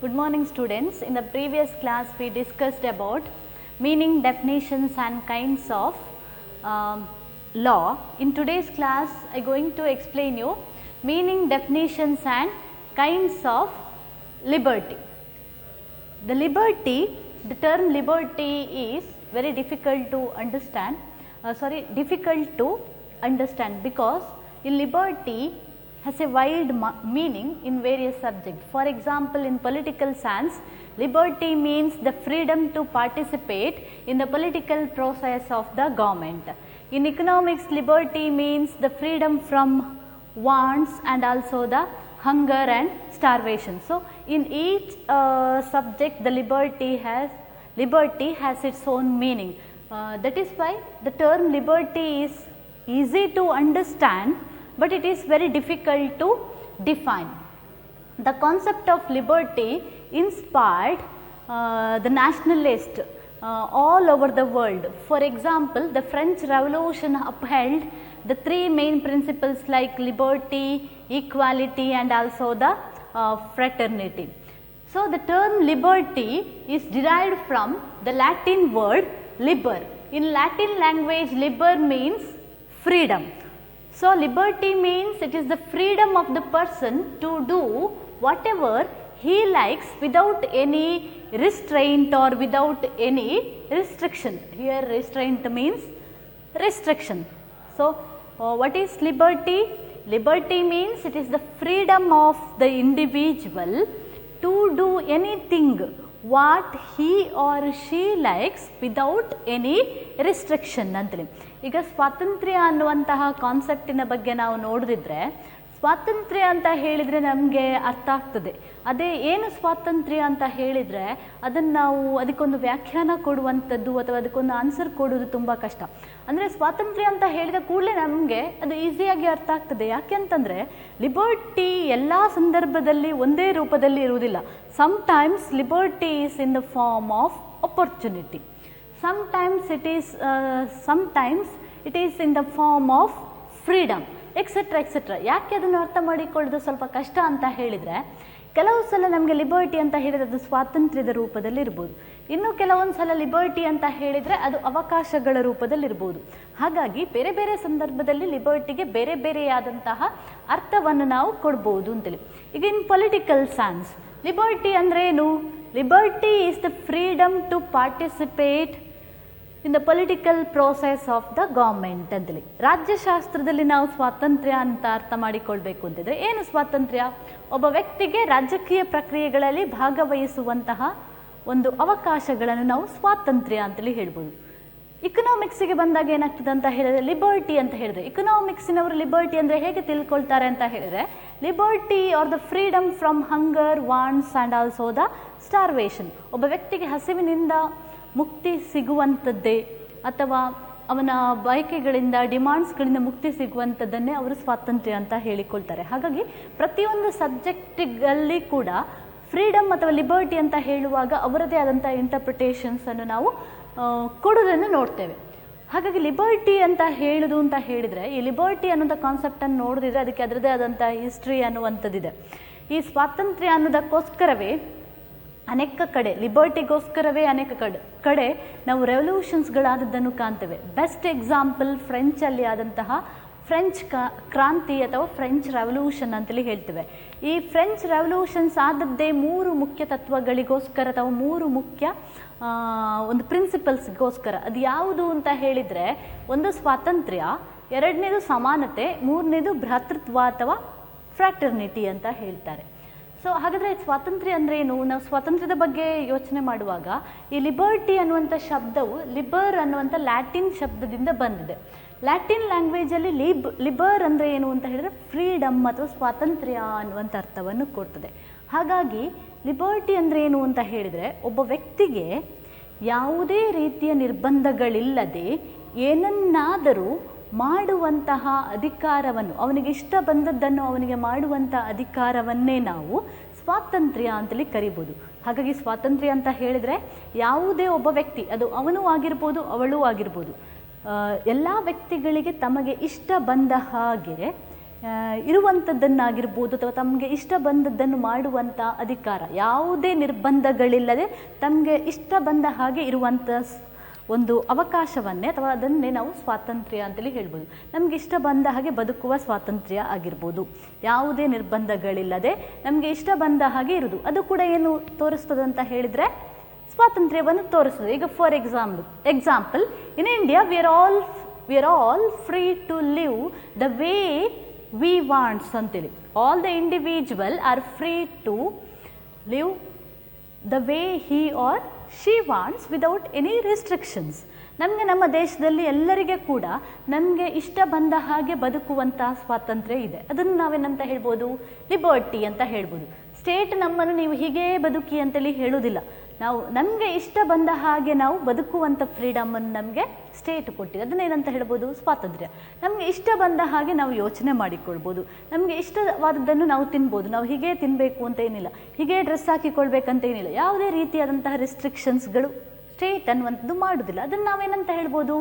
Good morning students. In the previous class we discussed about meaning, definitions and kinds of law. In today's class I am going to explain you meaning, definitions and kinds of liberty. The term liberty is very difficult to understand, because in liberty has a wide meaning in various subjects. For example, in political science, liberty means the freedom to participate in the political process of the government. In economics, liberty means the freedom from wants and also the hunger and starvation. So, in each subject the liberty has its own meaning. That is why the term liberty is easy to understand, but it is very difficult to define. The concept of liberty inspired the nationalists all over the world. For example, the French Revolution upheld the three main principles like liberty, equality and also the fraternity. So, the term liberty is derived from the Latin word liber. In Latin language, liber means freedom. So, liberty means it is the freedom of the person to do whatever he likes without any restraint or without any restriction. Here restraint means restriction. So, what is liberty? Liberty means it is the freedom of the individual to do anything what he or she likes without any restriction ಅಂತೇಳಿ. ಈಗ ಸ್ವಾತಂತ್ರ್ಯ ಅನ್ನುವಂತಹ ಕಾನ್ಸೆಪ್ಟಿನ ಬಗ್ಗೆ ನಾವು ನೋಡಿದ್ರೆ, ಸ್ವಾತಂತ್ರ್ಯ ಅಂತ ಹೇಳಿದರೆ ನಮಗೆ ಅರ್ಥ ಆಗ್ತದೆ. ಅದೇ ಏನು ಸ್ವಾತಂತ್ರ್ಯ ಅಂತ ಹೇಳಿದರೆ ಅದನ್ನು ನಾವು ಅದಕ್ಕೊಂದು ವ್ಯಾಖ್ಯಾನ ಕೊಡುವಂಥದ್ದು ಅಥವಾ ಅದಕ್ಕೊಂದು ಆನ್ಸರ್ ಕೊಡೋದು ತುಂಬ ಕಷ್ಟ. ಅಂದರೆ ಸ್ವಾತಂತ್ರ್ಯ ಅಂತ ಹೇಳಿದ ಕೂಡಲೇ ನಮಗೆ ಅದು ಈಸಿಯಾಗಿ ಅರ್ಥ ಆಗ್ತದೆ. ಯಾಕೆ ಅಂತಂದರೆ ಲಿಬರ್ಟಿ ಎಲ್ಲ ಸಂದರ್ಭದಲ್ಲಿ ಒಂದೇ ರೂಪದಲ್ಲಿ ಇರುವುದಿಲ್ಲ. Sometimes liberty is in the form of opportunity, sometimes it is in the form of freedom, etc. ಯಾಕೆ ಅದನ್ನು ಅರ್ಥ ಮಾಡಿಕೊಳ್ಳೋದು ಸ್ವಲ್ಪ ಕಷ್ಟ ಅಂತ ಹೇಳಿದರೆ, ಕೆಲವು ಸಲ ನಮಗೆ ಲಿಬರ್ಟಿ ಅಂತ ಹೇಳಿದರೆ ಅದು ಸ್ವಾತಂತ್ರ್ಯದ ರೂಪದಲ್ಲಿ ಇರ್ಬೋದು, ಇನ್ನು ಕೆಲವೊಂದು ಸಲ ಲಿಬರ್ಟಿ ಅಂತ ಹೇಳಿದರೆ ಅದು ಅವಕಾಶಗಳ ರೂಪದಲ್ಲಿ ಇರ್ಬೋದು. ಹಾಗಾಗಿ ಬೇರೆ ಬೇರೆ ಸಂದರ್ಭದಲ್ಲಿ ಲಿಬರ್ಟಿಗೆ ಬೇರೆ ಬೇರೆಯಾದಂತಹ ಅರ್ಥವನ್ನು ನಾವು ಕೊಡ್ಬೋದು ಅಂತೇಳಿ. ಈಗ ಇನ್ ಪೊಲಿಟಿಕಲ್ ಸೈನ್ಸ್ ಲಿಬರ್ಟಿ ಅಂದರೆ ಏನು? Liberty is the freedom to participate in the political process of the government ಅಂತೇಳಿ. ರಾಜ್ಯಶಾಸ್ತ್ರದಲ್ಲಿ ನಾವು ಸ್ವಾತಂತ್ರ್ಯ ಅಂತ ಅರ್ಥ ಮಾಡಿಕೊಳ್ಬೇಕು ಅಂತಿದ್ರೆ ಏನು ಸ್ವಾತಂತ್ರ್ಯ? ಒಬ್ಬ ವ್ಯಕ್ತಿಗೆ ರಾಜಕೀಯ ಪ್ರಕ್ರಿಯೆಗಳಲ್ಲಿ ಭಾಗವಹಿಸುವಂತಹ ಒಂದು ಅವಕಾಶಗಳನ್ನು ನಾವು ಸ್ವಾತಂತ್ರ್ಯ ಅಂತೇಳಿ ಹೇಳ್ಬೋದು. ಇಕನಾಮಿಕ್ಸಿಗೆ ಬಂದಾಗ ಏನಾಗ್ತದೆ ಅಂತ ಹೇಳಿದರೆ ಲಿಬರ್ಟಿ ಅಂತ ಹೇಳಿದ್ರೆ, ಇಕನಾಮಿಕ್ಸಿನವರು ಲಿಬರ್ಟಿ ಅಂದರೆ ಹೇಗೆ ತಿಳ್ಕೊಳ್ತಾರೆ ಅಂತ ಹೇಳಿದರೆ, liberty or the freedom from hunger, wants and also the starvation. ಒಬ್ಬ ವ್ಯಕ್ತಿಗೆ ಹಸಿವಿನಿಂದ ಮುಕ್ತಿ ಸಿಗುವಂಥದ್ದೇ ಅಥವಾ ಅವನ ಬಯಕೆಗಳಿಂದ, ಡಿಮಾಂಡ್ಸ್ಗಳಿಂದ ಮುಕ್ತಿ ಸಿಗುವಂಥದ್ದನ್ನೇ ಅವರು ಸ್ವಾತಂತ್ರ್ಯ ಅಂತ ಹೇಳಿಕೊಳ್ತಾರೆ. ಹಾಗಾಗಿ ಪ್ರತಿಯೊಂದು ಸಬ್ಜೆಕ್ಟಿಗಲ್ಲಿ ಕೂಡ ಫ್ರೀಡಮ್ ಅಥವಾ ಲಿಬರ್ಟಿ ಅಂತ ಹೇಳುವಾಗ ಅವರದೇ ಆದಂಥ ಇಂಟರ್ಪ್ರಿಟೇಷನ್ಸನ್ನು ನಾವು ಕೊಡೋದನ್ನು ನೋಡ್ತೇವೆ. ಹಾಗಾಗಿ ಲಿಬರ್ಟಿ ಅಂತ ಹೇಳೋದು ಅಂತ ಹೇಳಿದರೆ, ಈ ಲಿಬರ್ಟಿ ಅನ್ನೋಂಥ ಕಾನ್ಸೆಪ್ಟನ್ನು ನೋಡಿದ್ರೆ ಅದಕ್ಕೆ ಅದರದೇ ಆದಂಥ ಹಿಸ್ಟ್ರಿ ಅನ್ನುವಂಥದ್ದಿದೆ. ಈ ಸ್ವಾತಂತ್ರ್ಯ ಅನ್ನೋದಕ್ಕೋಸ್ಕರವೇ ಅನೇಕ ಕಡೆ, ಲಿಬರ್ಟಿಗೋಸ್ಕರವೇ ಅನೇಕ ಕಡೆ ನಾವು ರೆವಲ್ಯೂಷನ್ಸ್ಗಳಾದದ್ದನ್ನು ಕಾಣ್ತೇವೆ. ಬೆಸ್ಟ್ ಎಕ್ಸಾಂಪಲ್ ಫ್ರೆಂಚಲ್ಲಿ ಆದಂತಹ ಫ್ರೆಂಚ್ ಕ್ರಾಂತಿ ಅಥವಾ ಫ್ರೆಂಚ್ ರೆವಲ್ಯೂಷನ್ ಅಂತೇಳಿ ಹೇಳ್ತೇವೆ. ಈ ಫ್ರೆಂಚ್ ರೆವಲ್ಯೂಷನ್ಸ್ ಆದದ್ದೇ ಮೂರು ಮುಖ್ಯ ತತ್ವಗಳಿಗೋಸ್ಕರ ಅಥವಾ ಮೂರು ಮುಖ್ಯ ಒಂದು ಪ್ರಿನ್ಸಿಪಲ್ಸ್ಗೋಸ್ಕರ. ಅದು ಯಾವುದು ಅಂತ ಹೇಳಿದರೆ, ಒಂದು ಸ್ವಾತಂತ್ರ್ಯ, ಎರಡನೇದು ಸಮಾನತೆ, ಮೂರನೇದು ಭ್ರಾತೃತ್ವ ಅಥವಾ ಫ್ರಾಟರ್ನಿಟಿ ಅಂತ ಹೇಳ್ತಾರೆ. ಸೊ ಹಾಗಾದರೆ ಸ್ವಾತಂತ್ರ್ಯ ಅಂದರೆ ಏನು? ನಾವು ಸ್ವಾತಂತ್ರ್ಯದ ಬಗ್ಗೆ ಯೋಚನೆ ಮಾಡುವಾಗ ಈ ಲಿಬರ್ಟಿ ಅನ್ನುವಂಥ ಶಬ್ದವು ಲಿಬರ್ ಅನ್ನುವಂಥ ಲ್ಯಾಟಿನ್ ಶಬ್ದದಿಂದ ಬಂದಿದೆ. ಲ್ಯಾಟಿನ್ ಲ್ಯಾಂಗ್ವೇಜಲ್ಲಿ ಲಿಬರ್ ಅಂದರೆ ಏನು ಅಂತ ಹೇಳಿದರೆ ಫ್ರೀಡಮ್ ಅಥವಾ ಸ್ವಾತಂತ್ರ್ಯ ಅನ್ನುವಂಥ ಅರ್ಥವನ್ನು ಕೊಡ್ತದೆ. ಹಾಗಾಗಿ ಲಿಬರ್ಟಿ ಅಂದರೆ ಏನು ಅಂತ ಹೇಳಿದರೆ, ಒಬ್ಬ ವ್ಯಕ್ತಿಗೆ ಯಾವುದೇ ರೀತಿಯ ನಿರ್ಬಂಧಗಳಿಲ್ಲದೆ ಏನನ್ನಾದರೂ ಮಾಡುವಂತಹ ಅಧಿಕಾರವನ್ನು, ಅವನಿಗೆ ಇಷ್ಟ ಬಂದದ್ದನ್ನು ಅವನಿಗೆ ಮಾಡುವಂಥ ಅಧಿಕಾರವನ್ನೇ ನಾವು ಸ್ವಾತಂತ್ರ್ಯ ಅಂತೇಳಿ ಕರಿಬೋದು. ಹಾಗಾಗಿ ಸ್ವಾತಂತ್ರ್ಯ ಅಂತ ಹೇಳಿದರೆ ಯಾವುದೇ ಒಬ್ಬ ವ್ಯಕ್ತಿ, ಅದು ಅವನೂ ಆಗಿರ್ಬೋದು ಅವಳೂ ಆಗಿರ್ಬೋದು, ಎಲ್ಲ ವ್ಯಕ್ತಿಗಳಿಗೆ ತಮಗೆ ಇಷ್ಟ ಬಂದ ಹಾಗೆ ಇರುವಂಥದ್ದನ್ನಾಗಿರ್ಬೋದು ಅಥವಾ ತಮಗೆ ಇಷ್ಟ ಬಂದದ್ದನ್ನು ಮಾಡುವಂಥ ಅಧಿಕಾರ, ಯಾವುದೇ ನಿರ್ಬಂಧಗಳಿಲ್ಲದೆ ತಮಗೆ ಇಷ್ಟ ಬಂದ ಹಾಗೆ ಇರುವಂಥ ಒಂದು ಅವಕಾಶವನ್ನೇ ಅಥವಾ ಅದನ್ನೇ ನಾವು ಸ್ವಾತಂತ್ರ್ಯ ಅಂತೇಳಿ ಹೇಳ್ಬೋದು. ನಮಗೆ ಇಷ್ಟ ಬಂದ ಹಾಗೆ ಬದುಕುವ ಸ್ವಾತಂತ್ರ್ಯ ಆಗಿರ್ಬೋದು, ಯಾವುದೇ ನಿರ್ಬಂಧಗಳಿಲ್ಲದೆ ನಮಗೆ ಇಷ್ಟ ಬಂದ ಹಾಗೆ ಇರೋದು. ಅದು ಕೂಡ ಏನು ತೋರಿಸ್ತದಂತ ಹೇಳಿದರೆ ಸ್ವಾತಂತ್ರ್ಯವನ್ನು ತೋರಿಸ್ತದೆ. ಈಗ for example in India we are all free to live the way we wants ಅಂತೇಳಿ. All the individual are free to live the way he or she wants without any restrictions. ನಮಗೆ ನಮ್ಮ ದೇಶದಲ್ಲಿ ಎಲ್ಲರಿಗೆ ಕೂಡ ನಮಗೆ ಇಷ್ಟ ಬಂದ ಹಾಗೆ ಬದುಕುವಂಥ ಸ್ವಾತಂತ್ರ್ಯ ಇದೆ. ಅದನ್ನು ನಾವೇನಂತ ಹೇಳ್ಬೋದು, ಲಿಬರ್ಟಿ ಅಂತ ಹೇಳ್ಬೋದು. ಸ್ಟೇಟ್ ನಮ್ಮನ್ನು ನೀವು ಹೀಗೇ ಬದುಕಿ ಅಂತೇಳಿ ಹೇಳೋದಿಲ್ಲ. ನಾವು ನಮಗೆ ಇಷ್ಟ ಬಂದ ಹಾಗೆ ನಾವು ಬದುಕುವಂಥ ಫ್ರೀಡಮನ್ನು ನಮಗೆ ಸ್ಟೇಟ್ ಕೊಟ್ಟಿದೆ. ಅದನ್ನೇನಂತ ಹೇಳ್ಬೋದು, ಸ್ವಾತಂತ್ರ್ಯ. ನಮಗೆ ಇಷ್ಟ ಬಂದ ಹಾಗೆ ನಾವು ಯೋಚನೆ ಮಾಡಿಕೊಳ್ಬೋದು, ನಮಗೆ ಇಷ್ಟವಾದದ್ದನ್ನು ನಾವು ತಿನ್ಬೋದು. ನಾವು ಹೀಗೆ ತಿನ್ನಬೇಕು ಅಂತ ಏನಿಲ್ಲ, ಹೀಗೆ ಡ್ರೆಸ್ ಹಾಕಿಕೊಳ್ಬೇಕಂತ ಏನಿಲ್ಲ, ಯಾವುದೇ ರೀತಿಯಾದಂತಹ ರಿಸ್ಟ್ರಿಕ್ಷನ್ಸ್ಗಳು ಸ್ಟೇಟ್ ಅನ್ನುವಂಥದ್ದು ಮಾಡೋದಿಲ್ಲ. ಅದನ್ನು ನಾವೇನಂತ ಹೇಳ್ಬೋದು,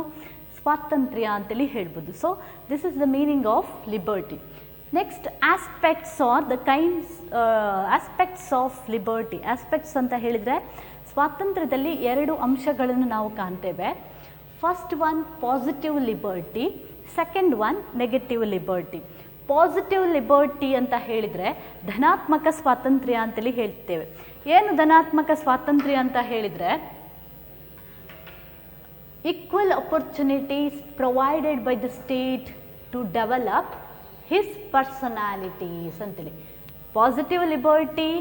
ಸ್ವಾತಂತ್ರ್ಯ ಅಂತೇಳಿ ಹೇಳ್ಬೋದು. So this is the meaning of liberty. Next aspects of liberty. Aspects ಅಂತ ಹೇಳಿದರೆ ಸ್ವಾತಂತ್ರ್ಯದಲ್ಲಿ 2 ಅಂಶಗಳನ್ನು ನಾವು ಕಾಣ್ತೇವೆ. First one positive liberty, second one negative liberty. Positive liberty ಅಂತ ಹೇಳಿದರೆ ಧನಾತ್ಮಕ ಸ್ವಾತಂತ್ರ್ಯ ಅಂತೇಳಿ ಹೇಳ್ತೇವೆ. ಏನು ಧನಾತ್ಮಕ ಸ್ವಾತಂತ್ರ್ಯ ಅಂತ ಹೇಳಿದರೆ, equal opportunities provided by the state to develop his personalities ಅಂತೇಳಿ. Positive liberty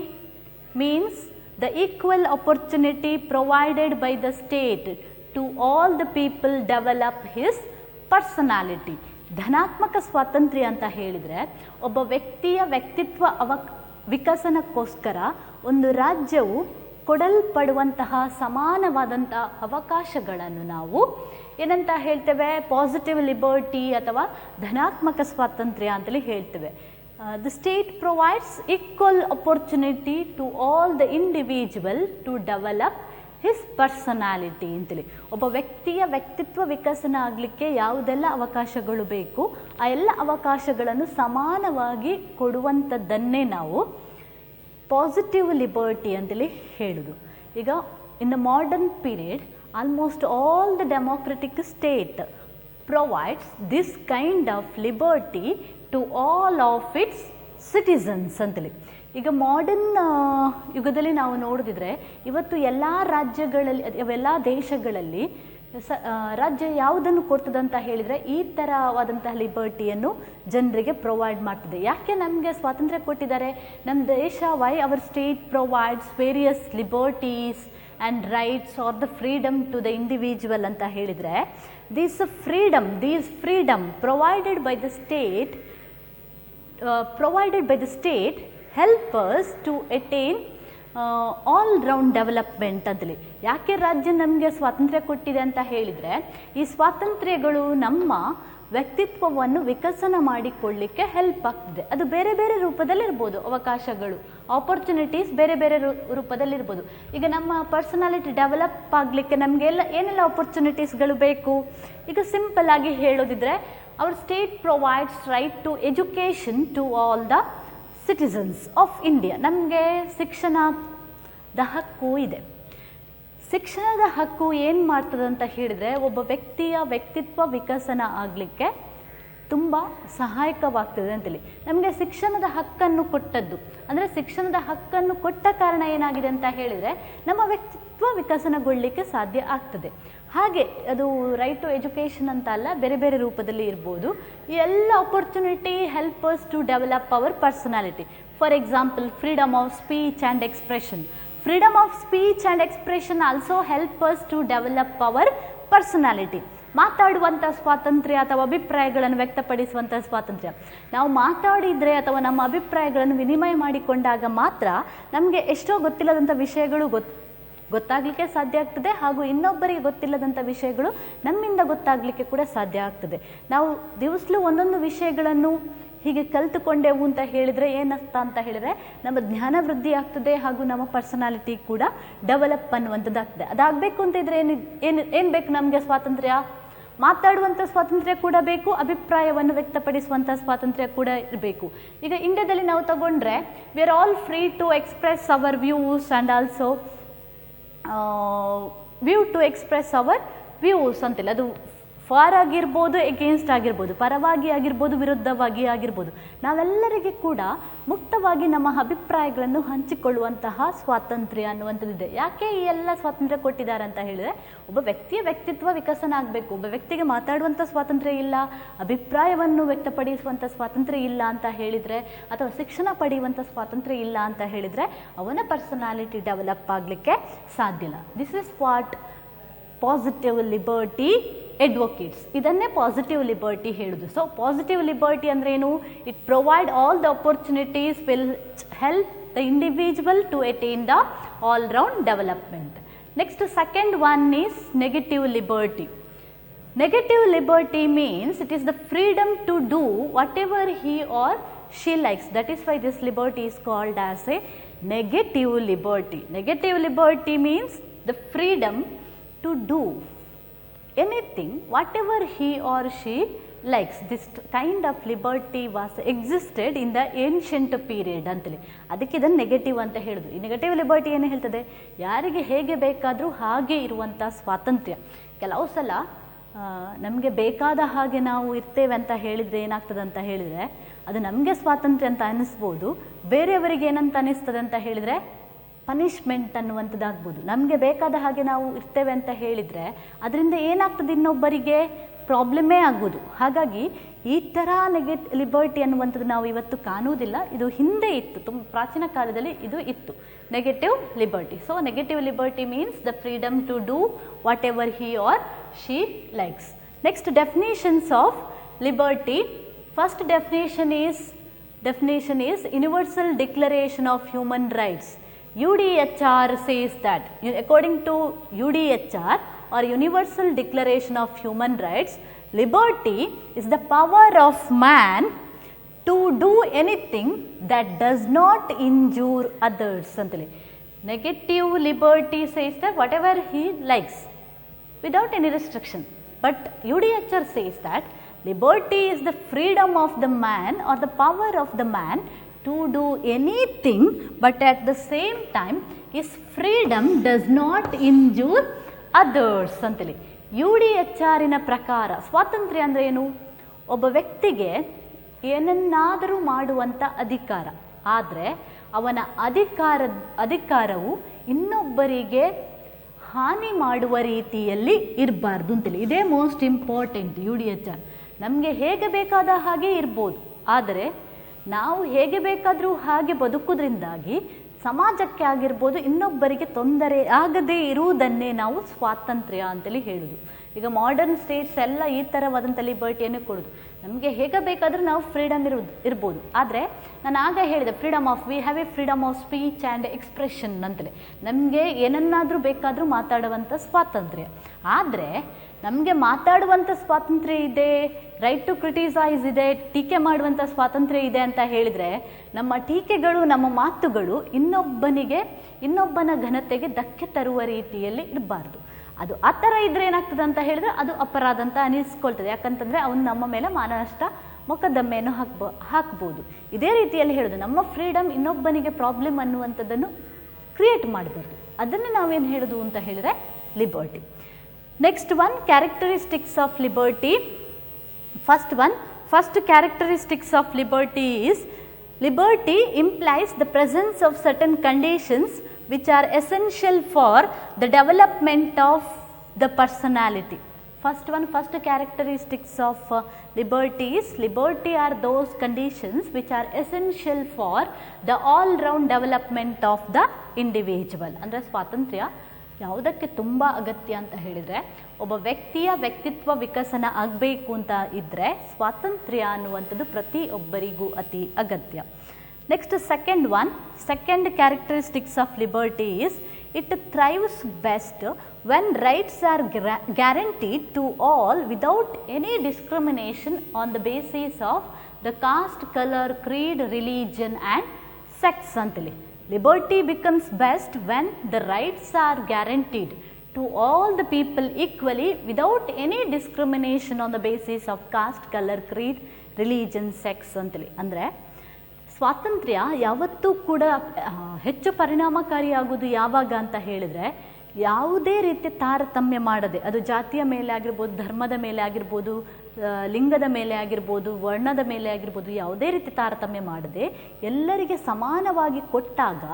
means the equal opportunity provided by the state to all the people develop his personality. ಧನಾತ್ಮಕ ಸ್ವಾತಂತ್ರ್ಯ ಅಂತ ಹೇಳಿದರೆ ಒಬ್ಬ ವ್ಯಕ್ತಿಯ ವ್ಯಕ್ತಿತ್ವ ವಿಕಸನಕ್ಕೋಸ್ಕರ ಒಂದು ರಾಜ್ಯವು ಕೊಡಲ್ಪಡುವಂತಹ ಸಮಾನವಾದಂತಹ ಅವಕಾಶಗಳನ್ನು ನಾವು ಏನಂತ ಹೇಳ್ತೇವೆ, ಪಾಸಿಟಿವ್ ಲಿಬರ್ಟಿ ಅಥವಾ ಧನಾತ್ಮಕ ಸ್ವಾತಂತ್ರ್ಯ ಅಂತೇಳಿ ಹೇಳ್ತೇವೆ. The state provides equal opportunity to all the individual to develop his personality ಅಂತೇಳಿ. ಒಬ್ಬ ವ್ಯಕ್ತಿಯ ವ್ಯಕ್ತಿತ್ವ ವಿಕಸನ ಆಗಲಿಕ್ಕೆ ಯಾವುದೆಲ್ಲ ಅವಕಾಶಗಳು ಬೇಕು ಆ ಎಲ್ಲ ಅವಕಾಶಗಳನ್ನು ಸಮಾನವಾಗಿ ಕೊಡುವಂಥದ್ದನ್ನೇ ನಾವು ಪಾಸಿಟಿವ್ ಲಿಬರ್ಟಿ ಅಂತೇಳಿ ಹೇಳೋದು. ಈಗ in the modern period almost all the democratic state provides this kind of liberty to all of its citizens ಅಂತೇಳಿ. ಈಗ ಮಾಡರ್ನ್ ಯುಗದಲ್ಲಿ ನಾವು ನೋಡಿದ್ರೆ ಇವತ್ತು ಎಲ್ಲ ರಾಜ್ಯಗಳಲ್ಲಿ ಎಲ್ಲ ದೇಶಗಳಲ್ಲಿ ರಾಜ್ಯ ಯಾವುದನ್ನು ಕೊಡ್ತದಂತ ಹೇಳಿದರೆ ಈ ಥರವಾದಂತಹ ಲಿಬರ್ಟಿಯನ್ನು ಜನರಿಗೆ ಪ್ರೊವೈಡ್ ಮಾಡ್ತದೆ. ಯಾಕೆ ನಮಗೆ ಸ್ವಾತಂತ್ರ್ಯ ಕೊಟ್ಟಿದ್ದಾರೆ? ನಮ್ಮ ದೇಶ why our state provides various liberties and rights R the freedom to the individual ಅಂತ ಹೇಳಿದರೆ, these freedom provided by the state help us to attain all round development ಅಂತೇಳಿ. ಯಾಕೆ ರಾಜ್ಯ ನಮಗೆ ಸ್ವಾತಂತ್ರ್ಯ ಕೊಟ್ಟಿದೆ ಅಂತ ಹೇಳಿದರೆ, ಈ ಸ್ವಾತಂತ್ರ್ಯಗಳು ನಮ್ಮ ವ್ಯಕ್ತಿತ್ವವನ್ನು ವಿಕಸನ ಮಾಡಿಕೊಳ್ಳಲಿಕ್ಕೆ ಹೆಲ್ಪ್ ಆಗ್ತದೆ. ಅದು ಬೇರೆ ಬೇರೆ ರೂಪದಲ್ಲಿರ್ಬೋದು, ಅವಕಾಶಗಳು ಆಪರ್ಚುನಿಟೀಸ್ ಬೇರೆ ಬೇರೆ ರೂಪದಲ್ಲಿರ್ಬೋದು. ಈಗ ನಮ್ಮ ಪರ್ಸನಾಲಿಟಿ ಡೆವಲಪ್ ಆಗಲಿಕ್ಕೆ ನಮಗೆಲ್ಲ ಏನೆಲ್ಲ ಆಪರ್ಚುನಿಟೀಸ್ಗಳು ಬೇಕು? ಈಗ ಸಿಂಪಲ್ ಆಗಿ ಹೇಳೋದಿದ್ರೆ, our state provides right to education to all the citizens of India. ನಮಗೆ ಶಿಕ್ಷಣದ ಹಕ್ಕು ಇದೆ. ಶಿಕ್ಷಣದ ಹಕ್ಕು ಏನು ಮಾಡ್ತದೆ ಅಂತ ಹೇಳಿದರೆ, ಒಬ್ಬ ವ್ಯಕ್ತಿಯ ವ್ಯಕ್ತಿತ್ವ ವಿಕಸನ ಆಗಲಿಕ್ಕೆ ತುಂಬ ಸಹಾಯಕವಾಗ್ತದೆ ಅಂತೇಳಿ. ನಮಗೆ ಶಿಕ್ಷಣದ ಹಕ್ಕನ್ನು ಕೊಟ್ಟದ್ದು ಅಂದರೆ ಶಿಕ್ಷಣದ ಹಕ್ಕನ್ನು ಕೊಟ್ಟ ಕಾರಣ ಏನಾಗಿದೆ ಅಂತ ಹೇಳಿದರೆ, ನಮ್ಮ ವ್ಯಕ್ತಿತ್ವ ವಿಕಸನಗೊಳ್ಳಲಿಕ್ಕೆ ಸಾಧ್ಯ ಆಗ್ತದೆ. ಹಾಗೆ ಅದು ರೈಟ್ ಟು ಎಜುಕೇಷನ್ ಅಂತ ಅಲ್ಲ, ಬೇರೆ ಬೇರೆ ರೂಪದಲ್ಲಿ ಇರ್ಬೋದು. ಈ ಎಲ್ಲ opportunity help us to develop our personality. For example, freedom of speech and expression. Freedom of speech and expression also help us to develop our personality. ಮಾತಾಡುವಂಥ ಸ್ವಾತಂತ್ರ್ಯ ಅಥವಾ ಅಭಿಪ್ರಾಯಗಳನ್ನು ವ್ಯಕ್ತಪಡಿಸುವಂಥ ಸ್ವಾತಂತ್ರ್ಯ. ನಾವು ಮಾತಾಡಿದರೆ ಅಥವಾ ನಮ್ಮ ಅಭಿಪ್ರಾಯಗಳನ್ನು ವಿನಿಮಯ ಮಾಡಿಕೊಂಡಾಗ ಮಾತ್ರ ನಮಗೆ ಎಷ್ಟೋ ಗೊತ್ತಿಲ್ಲದಂಥ ವಿಷಯಗಳು ಗೊತ್ತಾಗಲಿಕ್ಕೆ ಸಾಧ್ಯ ಆಗ್ತದೆ, ಹಾಗೂ ಇನ್ನೊಬ್ಬರಿಗೆ ಗೊತ್ತಿಲ್ಲದಂಥ ವಿಷಯಗಳು ನಮ್ಮಿಂದ ಗೊತ್ತಾಗಲಿಕ್ಕೆ ಕೂಡ ಸಾಧ್ಯ ಆಗ್ತದೆ. ನಾವು ದಿವಸಲೂ ಒಂದೊಂದು ವಿಷಯಗಳನ್ನು ಹೀಗೆ ಕಲಿತುಕೊಂಡೆವು ಅಂತ ಹೇಳಿದರೆ ಏನರ್ಥ ಅಂತ ಹೇಳಿದರೆ, ನಮ್ಮ ಜ್ಞಾನ ವೃದ್ಧಿ ಆಗ್ತದೆ ಹಾಗೂ ನಮ್ಮ ಪರ್ಸನಾಲಿಟಿ ಕೂಡ ಡೆವಲಪ್ ಅನ್ನುವಂಥದ್ದು ಆಗ್ತದೆ. ಅದಾಗಬೇಕು ಅಂತ ಇದ್ದರೆ ಏನು ಬೇಕು ನಮಗೆ? ಸ್ವಾತಂತ್ರ್ಯ. ಮಾತಾಡುವಂಥ ಸ್ವಾತಂತ್ರ್ಯ ಕೂಡ ಬೇಕು, ಅಭಿಪ್ರಾಯವನ್ನು ವ್ಯಕ್ತಪಡಿಸುವಂಥ ಸ್ವಾತಂತ್ರ್ಯ ಕೂಡ ಇರಬೇಕು. ಈಗ ಇಂಡಿಯಾದಲ್ಲಿ ನಾವು ತಗೊಂಡ್ರೆ we are all free to express our views and also views ಅಂತಿಲ್ಲ, ಅದು ಫಾರ್ ಆಗಿರ್ಬೋದು, ಎಗೇನ್ಸ್ಟ್ ಆಗಿರ್ಬೋದು, ಪರವಾಗಿ ಆಗಿರ್ಬೋದು, ವಿರುದ್ಧವಾಗಿ ಆಗಿರ್ಬೋದು, ನಾವೆಲ್ಲರಿಗೆ ಕೂಡ ಮುಕ್ತವಾಗಿ ನಮ್ಮ ಅಭಿಪ್ರಾಯಗಳನ್ನು ಹಂಚಿಕೊಳ್ಳುವಂತಹ ಸ್ವಾತಂತ್ರ್ಯ ಅನ್ನುವಂಥದ್ದಿದೆ. ಯಾಕೆ ಈ ಎಲ್ಲ ಸ್ವಾತಂತ್ರ್ಯ ಕೊಟ್ಟಿದ್ದಾರೆ ಅಂತ ಹೇಳಿದ್ರೆ, ಒಬ್ಬ ವ್ಯಕ್ತಿಯ ವ್ಯಕ್ತಿತ್ವ ವಿಕಸನ ಆಗಬೇಕು. ಒಬ್ಬ ವ್ಯಕ್ತಿಗೆ ಮಾತಾಡುವಂಥ ಸ್ವಾತಂತ್ರ್ಯ ಇಲ್ಲ, ಅಭಿಪ್ರಾಯವನ್ನು ವ್ಯಕ್ತಪಡಿಸುವಂಥ ಸ್ವಾತಂತ್ರ್ಯ ಇಲ್ಲ ಅಂತ ಹೇಳಿದರೆ, ಅಥವಾ ಶಿಕ್ಷಣ ಪಡೆಯುವಂಥ ಸ್ವಾತಂತ್ರ್ಯ ಇಲ್ಲ ಅಂತ ಹೇಳಿದರೆ ಅವನ ಪರ್ಸನಾಲಿಟಿ ಡೆವಲಪ್ ಆಗಲಿಕ್ಕೆ ಸಾಧ್ಯ ಇಲ್ಲ. This is what positive liberty advocates, ಇದನ್ನೇ ಪಾಸಿಟಿವ್ ಲಿಬರ್ಟಿ ಹೇಳುದು. ಸೊ ಪಾಸಿಟಿವ್ ಲಿಬರ್ಟಿ ಅಂದ್ರೆ ಏನು? It provide all the opportunities will help the individual to attain the all round development. Next second one is negative liberty. Negative liberty means it is the freedom to do whatever he or she likes. That is why this liberty is called as a negative liberty. Negative liberty means the freedom to do anything whatever he or she likes. This kind of liberty was existed in the ancient period ಅಂತೇಳಿ, ಅದಕ್ಕೆ ಇದನ್ನು negative ಅಂತ ಹೇಳಿದ್ರು. ಈ negative liberty ಏನು ಹೇಳ್ತದೆ? ಯಾರಿಗೆ ಹೇಗೆ ಬೇಕಾದರೂ ಹಾಗೆ ಇರುವಂಥ ಸ್ವಾತಂತ್ರ್ಯ. ಕೆಲವು ಸಲ ನಮಗೆ ಬೇಕಾದ ಹಾಗೆ ನಾವು ಇರ್ತೇವೆ ಅಂತ ಹೇಳಿದರೆ ಏನಾಗ್ತದೆ ಅಂತ ಹೇಳಿದರೆ, ಅದು ನಮಗೆ ಸ್ವಾತಂತ್ರ್ಯ ಅಂತ ಅನ್ನಿಸ್ಬೋದು, ಬೇರೆಯವರಿಗೆ ಏನಂತ ಅನ್ನಿಸ್ತದೆ ಅಂತ ಹೇಳಿದರೆ ಪನಿಷ್ಮೆಂಟ್ ಅನ್ನುವಂಥದ್ದಾಗ್ಬೋದು. ನಮಗೆ ಬೇಕಾದ ಹಾಗೆ ನಾವು ಇರ್ತೇವೆ ಅಂತ ಹೇಳಿದರೆ ಅದರಿಂದ ಏನಾಗ್ತದೆ, ಇನ್ನೊಬ್ಬರಿಗೆ ಪ್ರಾಬ್ಲಮ್ಮೇ ಆಗ್ಬೋದು. ಹಾಗಾಗಿ ಈ ಥರ ಲಿಬರ್ಟಿ ಅನ್ನುವಂಥದ್ದು ನಾವು ಇವತ್ತು ಕಾಣುವುದಿಲ್ಲ. ಇದು ಹಿಂದೆ ಇತ್ತು, ತುಂಬ ಪ್ರಾಚೀನ ಕಾಲದಲ್ಲಿ ಇದು ಇತ್ತು, negative liberty. So negative liberty means the freedom to do whatever he or she likes. Next definitions of liberty. First definition is Universal Declaration of Human Rights. UDHR says that, according to UDHR or Universal Declaration of Human Rights, liberty is the power of man to do anything that does not injure others antale. Negative liberty says that whatever he likes without any restriction, but UDHR says that liberty is the freedom of the man or the power of the man to do anything, but at the same time his freedom does not injure others ಅಂತೇಳಿ. UDHRನ ಪ್ರಕಾರ ಸ್ವಾತಂತ್ರ್ಯ ಅಂದರೆ ಏನು? ಒಬ್ಬ ವ್ಯಕ್ತಿಗೆ ಏನನ್ನಾದರೂ ಮಾಡುವಂಥ ಅಧಿಕಾರ, ಆದರೆ ಅವನ ಅಧಿಕಾರವು ಇನ್ನೊಬ್ಬರಿಗೆ ಹಾನಿ ಮಾಡುವ ರೀತಿಯಲ್ಲಿ ಇರಬಾರ್ದು ಅಂತೇಳಿ. ಇದೇ ಮೋಸ್ಟ್ ಇಂಪಾರ್ಟೆಂಟ್ UDHR. ನಮಗೆ ಹೇಗೆ ಬೇಕಾದ ಹಾಗೆ ಇರ್ಬೋದು, ಆದರೆ ನಾವು ಹೇಗೆ ಬೇಕಾದರೂ ಹಾಗೆ ಬದುಕೋದ್ರಿಂದಾಗಿ ಸಮಾಜಕ್ಕೆ ಆಗಿರ್ಬೋದು ಇನ್ನೊಬ್ಬರಿಗೆ ತೊಂದರೆ ಆಗದೇ ಇರುವುದನ್ನೇ ನಾವು ಸ್ವಾತಂತ್ರ್ಯ ಅಂತೇಳಿ ಹೇಳೋದು. ಈಗ ಮಾಡರ್ನ್ ಸ್ಟೇಟ್ಸ್ ಎಲ್ಲ ಈ ಥರವಾದಂಥ ಲಿಬರ್ಟಿಯನ್ನು ಕೊಡೋದು. ನಮಗೆ ಹೇಗೆ ಬೇಕಾದರೂ ನಾವು ಫ್ರೀಡಮ್ ಇರ್ಬೋದು, ಆದರೆ ನಾನು ಆಗ ಹೇಳಿದೆ we have A freedom of speech and expression ಅಂತೇಳಿ. ನಮಗೆ ಏನನ್ನಾದರೂ ಬೇಕಾದರೂ ಮಾತಾಡುವಂಥ ಸ್ವಾತಂತ್ರ್ಯ. ಆದರೆ ನಮಗೆ ಮಾತಾಡುವಂಥ ಸ್ವಾತಂತ್ರ್ಯ ಇದೆ, ರೈಟ್ ಟು ಕ್ರಿಟಿಸೈಸ್ ಇದೆ, ಟೀಕೆ ಮಾಡುವಂಥ ಸ್ವಾತಂತ್ರ್ಯ ಇದೆ ಅಂತ ಹೇಳಿದರೆ ನಮ್ಮ ಟೀಕೆಗಳು, ನಮ್ಮ ಮಾತುಗಳು ಇನ್ನೊಬ್ಬನ ಘನತೆಗೆ ಧಕ್ಕೆ ತರುವ ರೀತಿಯಲ್ಲಿ ಇರಬಾರ್ದು. ಅದು ಆ ಥರ ಇದ್ರೆ ಏನಾಗ್ತದೆ ಅಂತ ಹೇಳಿದ್ರೆ ಅದು ಅಪರಾಧ ಅಂತ ಅನಿಸ್ಕೊಳ್ತದೆ. ಯಾಕಂತಂದರೆ ಅವನು ನಮ್ಮ ಮೇಲೆ ಮಾನನಷ್ಟ ಮೊಕದ್ದಮೆಯನ್ನು ಹಾಕ್ಬೋದು. ಇದೇ ರೀತಿಯಲ್ಲಿ ಹೇಳೋದು, ನಮ್ಮ ಫ್ರೀಡಮ್ ಇನ್ನೊಬ್ಬನಿಗೆ ಪ್ರಾಬ್ಲಮ್ ಅನ್ನುವಂಥದ್ದನ್ನು ಕ್ರಿಯೇಟ್ ಮಾಡಬಾರ್ದು. ಅದನ್ನೇ ನಾವೇನು ಹೇಳೋದು ಅಂತ ಹೇಳಿದ್ರೆ liberty. Next one, characteristics of liberty. First characteristics of liberty is, liberty implies the presence of certain conditions which are essential for the development of the personality. First characteristics of liberty is, liberty are those conditions which are essential for the all round development of the individual. ಅಂದರೆ ಸ್ವಾತಂತ್ರ್ಯ ಯಾವುದಕ್ಕೆ ತುಂಬ ಅಗತ್ಯ ಅಂತ ಹೇಳಿದರೆ, ಒಬ್ಬ ವ್ಯಕ್ತಿಯ ವ್ಯಕ್ತಿತ್ವ ವಿಕಸನ ಆಗಬೇಕು ಅಂತ ಇದ್ದರೆ ಸ್ವಾತಂತ್ರ್ಯ ಅನ್ನುವಂಥದ್ದು ಪ್ರತಿಯೊಬ್ಬರಿಗೂ ಅತಿ ಅಗತ್ಯ. Next second characteristics of liberty is, it thrives best when rights are guaranteed to all without any discrimination on the basis of the caste, colour, creed, religion and sex ಅಂತೇಳಿ. Liberty becomes best when the rights are guaranteed to all the people equally without any discrimination on the basis of caste, color, creed, religion, sex ಅಂತೇಳಿ. ಅಂದರೆ ಸ್ವಾತಂತ್ರ್ಯ ಯಾವತ್ತೂ ಕೂಡ ಹೆಚ್ಚು ಪರಿಣಾಮಕಾರಿಯಾಗುವುದು ಯಾವಾಗ ಅಂತ ಹೇಳಿದರೆ, ಯಾವುದೇ ರೀತಿಯ ತಾರತಮ್ಯ ಮಾಡದೆ, ಅದು ಜಾತಿಯ ಮೇಲೆ ಆಗಿರ್ಬೋದು, ಧರ್ಮದ ಮೇಲೆ ಆಗಿರ್ಬೋದು, ಲಿಂಗದ ಮೇಲೆ ಆಗಿರ್ಬೋದು, ವರ್ಣದ ಮೇಲೆ ಆಗಿರ್ಬೋದು, ಯಾವುದೇ ರೀತಿ ತಾರತಮ್ಯ ಮಾಡದೆ ಎಲ್ಲರಿಗೆ ಸಮಾನವಾಗಿ ಕೊಟ್ಟಾಗ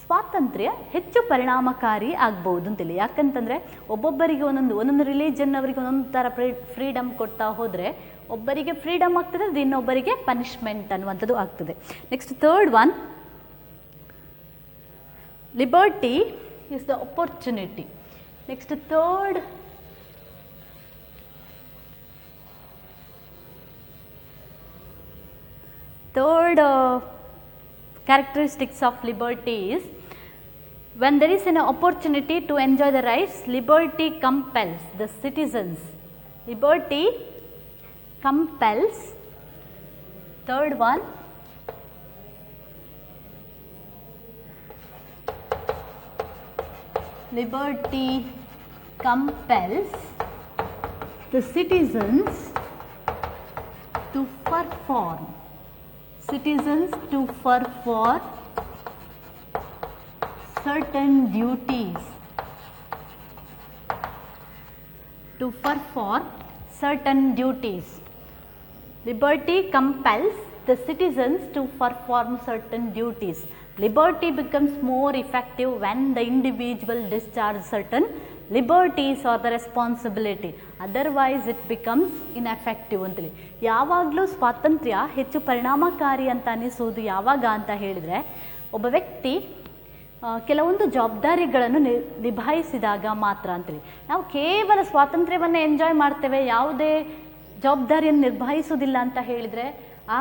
ಸ್ವಾತಂತ್ರ್ಯ ಹೆಚ್ಚು ಪರಿಣಾಮಕಾರಿ ಆಗ್ಬೋದು ಅಂತೇಳಿ. ಯಾಕಂತಂದರೆ ಒಬ್ಬೊಬ್ಬರಿಗೆ ಒಂದೊಂದು ರಿಲಿಜನ್ ಅವರಿಗೆ ಒಂದೊಂದು ಥರ ಫ್ರೀಡಮ್ ಕೊಡ್ತಾ ಹೋದರೆ ಒಬ್ಬರಿಗೆ ಫ್ರೀಡಮ್ ಆಗ್ತದೆ, ಅದು ಇನ್ನೊಬ್ಬರಿಗೆ ಪನಿಷ್ಮೆಂಟ್ ಅನ್ನುವಂಥದ್ದು ಆಗ್ತದೆ. Next third one, liberty is the opportunity. Next third characteristics of liberty is, when there is an opportunity to enjoy the rights, liberty compels the citizens. Liberty compels. Third one, liberty compels the citizens to perform certain duties. Liberty compels the citizens to perform certain duties. Liberty becomes more effective when the individual discharges certain liberties or the responsibility. Otherwise it becomes ineffective ಅಂತೇಳಿ. ಯಾವಾಗಲೂ ಸ್ವಾತಂತ್ರ್ಯ ಹೆಚ್ಚು ಪರಿಣಾಮಕಾರಿ ಅಂತ ಅನಿಸೋದು ಯಾವಾಗ ಅಂತ ಹೇಳಿದರೆ, ಒಬ್ಬ ವ್ಯಕ್ತಿ ಕೆಲವೊಂದು ಜವಾಬ್ದಾರಿಗಳನ್ನು ನಿಭಾಯಿಸಿದಾಗ ಮಾತ್ರ ಅಂತೇಳಿ. ನಾವು ಕೇವಲ ಸ್ವಾತಂತ್ರ್ಯವನ್ನು ಎಂಜಾಯ್ ಮಾಡ್ತೇವೆ, ಯಾವುದೇ ಜವಾಬ್ದಾರಿಯನ್ನು ನಿರ್ವಹಿಸೋದಿಲ್ಲ ಅಂತ ಹೇಳಿದರೆ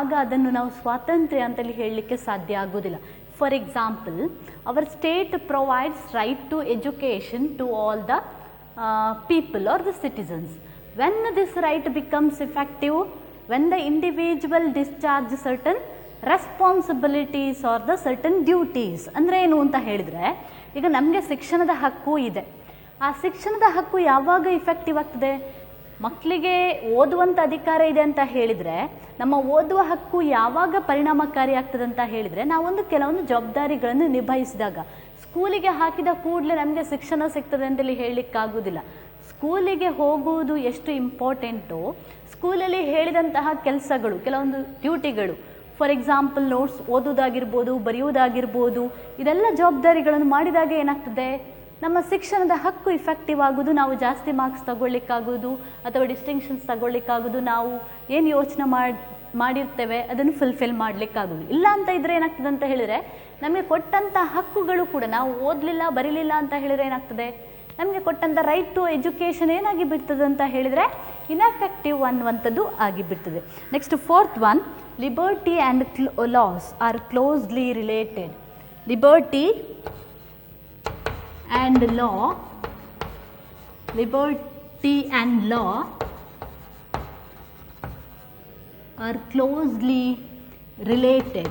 ಆಗ ಅದನ್ನು ನಾವು ಸ್ವಾತಂತ್ರ್ಯ ಅಂತೇಳಿ ಹೇಳಲಿಕ್ಕೆ ಸಾಧ್ಯ ಆಗೋದಿಲ್ಲ. For example, our state provides right to education to all the people or the citizens. When this right becomes effective, when the individual discharges certain responsibilities or the certain duties. ಅಂದರೆ ಏನು ಅಂತ ಹೇಳಿದರೆ, ಈಗ ನಮಗೆ ಶಿಕ್ಷಣದ ಹಕ್ಕು ಇದೆ. ಆ ಶಿಕ್ಷಣದ ಹಕ್ಕು ಯಾವಾಗ ಇಫೆಕ್ಟಿವ್ ಆಗ್ತದೆ? ಮಕ್ಕಳಿಗೆ ಓದುವಂಥ ಅಧಿಕಾರ ಇದೆ ಅಂತ ಹೇಳಿದರೆ, ನಮ್ಮ ಓದುವ ಹಕ್ಕು ಯಾವಾಗ ಪರಿಣಾಮಕಾರಿ ಆಗ್ತದೆ ಅಂತ ಹೇಳಿದರೆ, ನಾವೊಂದು ಕೆಲವೊಂದು ಜವಾಬ್ದಾರಿಗಳನ್ನು ನಿಭಾಯಿಸಿದಾಗ. ಸ್ಕೂಲಿಗೆ ಹಾಕಿದ ಕೂಡಲೇ ನಮಗೆ ಶಿಕ್ಷಣ ಸಿಗ್ತದೆ ಅಂತೇಳಿ ಹೇಳಲಿಕ್ಕಾಗೋದಿಲ್ಲ. ಸ್ಕೂಲಿಗೆ ಹೋಗುವುದು ಎಷ್ಟು ಇಂಪಾರ್ಟೆಂಟೋ, ಸ್ಕೂಲಲ್ಲಿ ಹೇಳಿದಂತಹ ಕೆಲಸಗಳು, ಕೆಲವೊಂದು ಡ್ಯೂಟಿಗಳು, ಫಾರ್ ಎಕ್ಸಾಂಪಲ್ ನೋಟ್ಸ್ ಓದೋದಾಗಿರ್ಬೋದು, ಬರೆಯುವುದಾಗಿರ್ಬೋದು, ಇದೆಲ್ಲ ಜವಾಬ್ದಾರಿಗಳನ್ನು ಮಾಡಿದಾಗ ಏನಾಗ್ತದೆ, ನಮ್ಮ ಶಿಕ್ಷಣದ ಹಕ್ಕು ಇಫೆಕ್ಟಿವ್ ಆಗೋದು, ನಾವು ಜಾಸ್ತಿ ಮಾರ್ಕ್ಸ್ ತಗೊಳ್ಳಿಕ್ಕಾಗೋದು ಅಥವಾ ಡಿಸ್ಟಿಂಕ್ಷನ್ಸ್ ತಗೊಳ್ಳಿಕ್ಕಾಗೋದು, ನಾವು ಏನು ಯೋಚನೆ ಮಾಡಿರ್ತೇವೆ ಅದನ್ನು ಫುಲ್ಫಿಲ್ ಮಾಡಲಿಕ್ಕಾಗೋದು. ಇಲ್ಲ ಅಂತ ಇದ್ದರೆ ಏನಾಗ್ತದೆ ಅಂತ ಹೇಳಿದರೆ, ನಮಗೆ ಕೊಟ್ಟಂಥ ಹಕ್ಕುಗಳು ಕೂಡ, ನಾವು ಓದಲಿಲ್ಲ ಬರೀಲಿಲ್ಲ ಅಂತ ಹೇಳಿದರೆ ಏನಾಗ್ತದೆ, ನಮಗೆ ಕೊಟ್ಟಂಥ ರೈಟ್ ಟು ಎಜುಕೇಷನ್ ಏನಾಗಿ ಬಿಡ್ತದೆ ಅಂತ ಹೇಳಿದರೆ ಇನ್ಎಫೆಕ್ಟಿವ್ ಅನ್ನುವಂಥದ್ದು ಆಗಿಬಿಡ್ತದೆ. Next fourth one, liberty and laws are closely related. Liberty and law, liberty and law are closely related.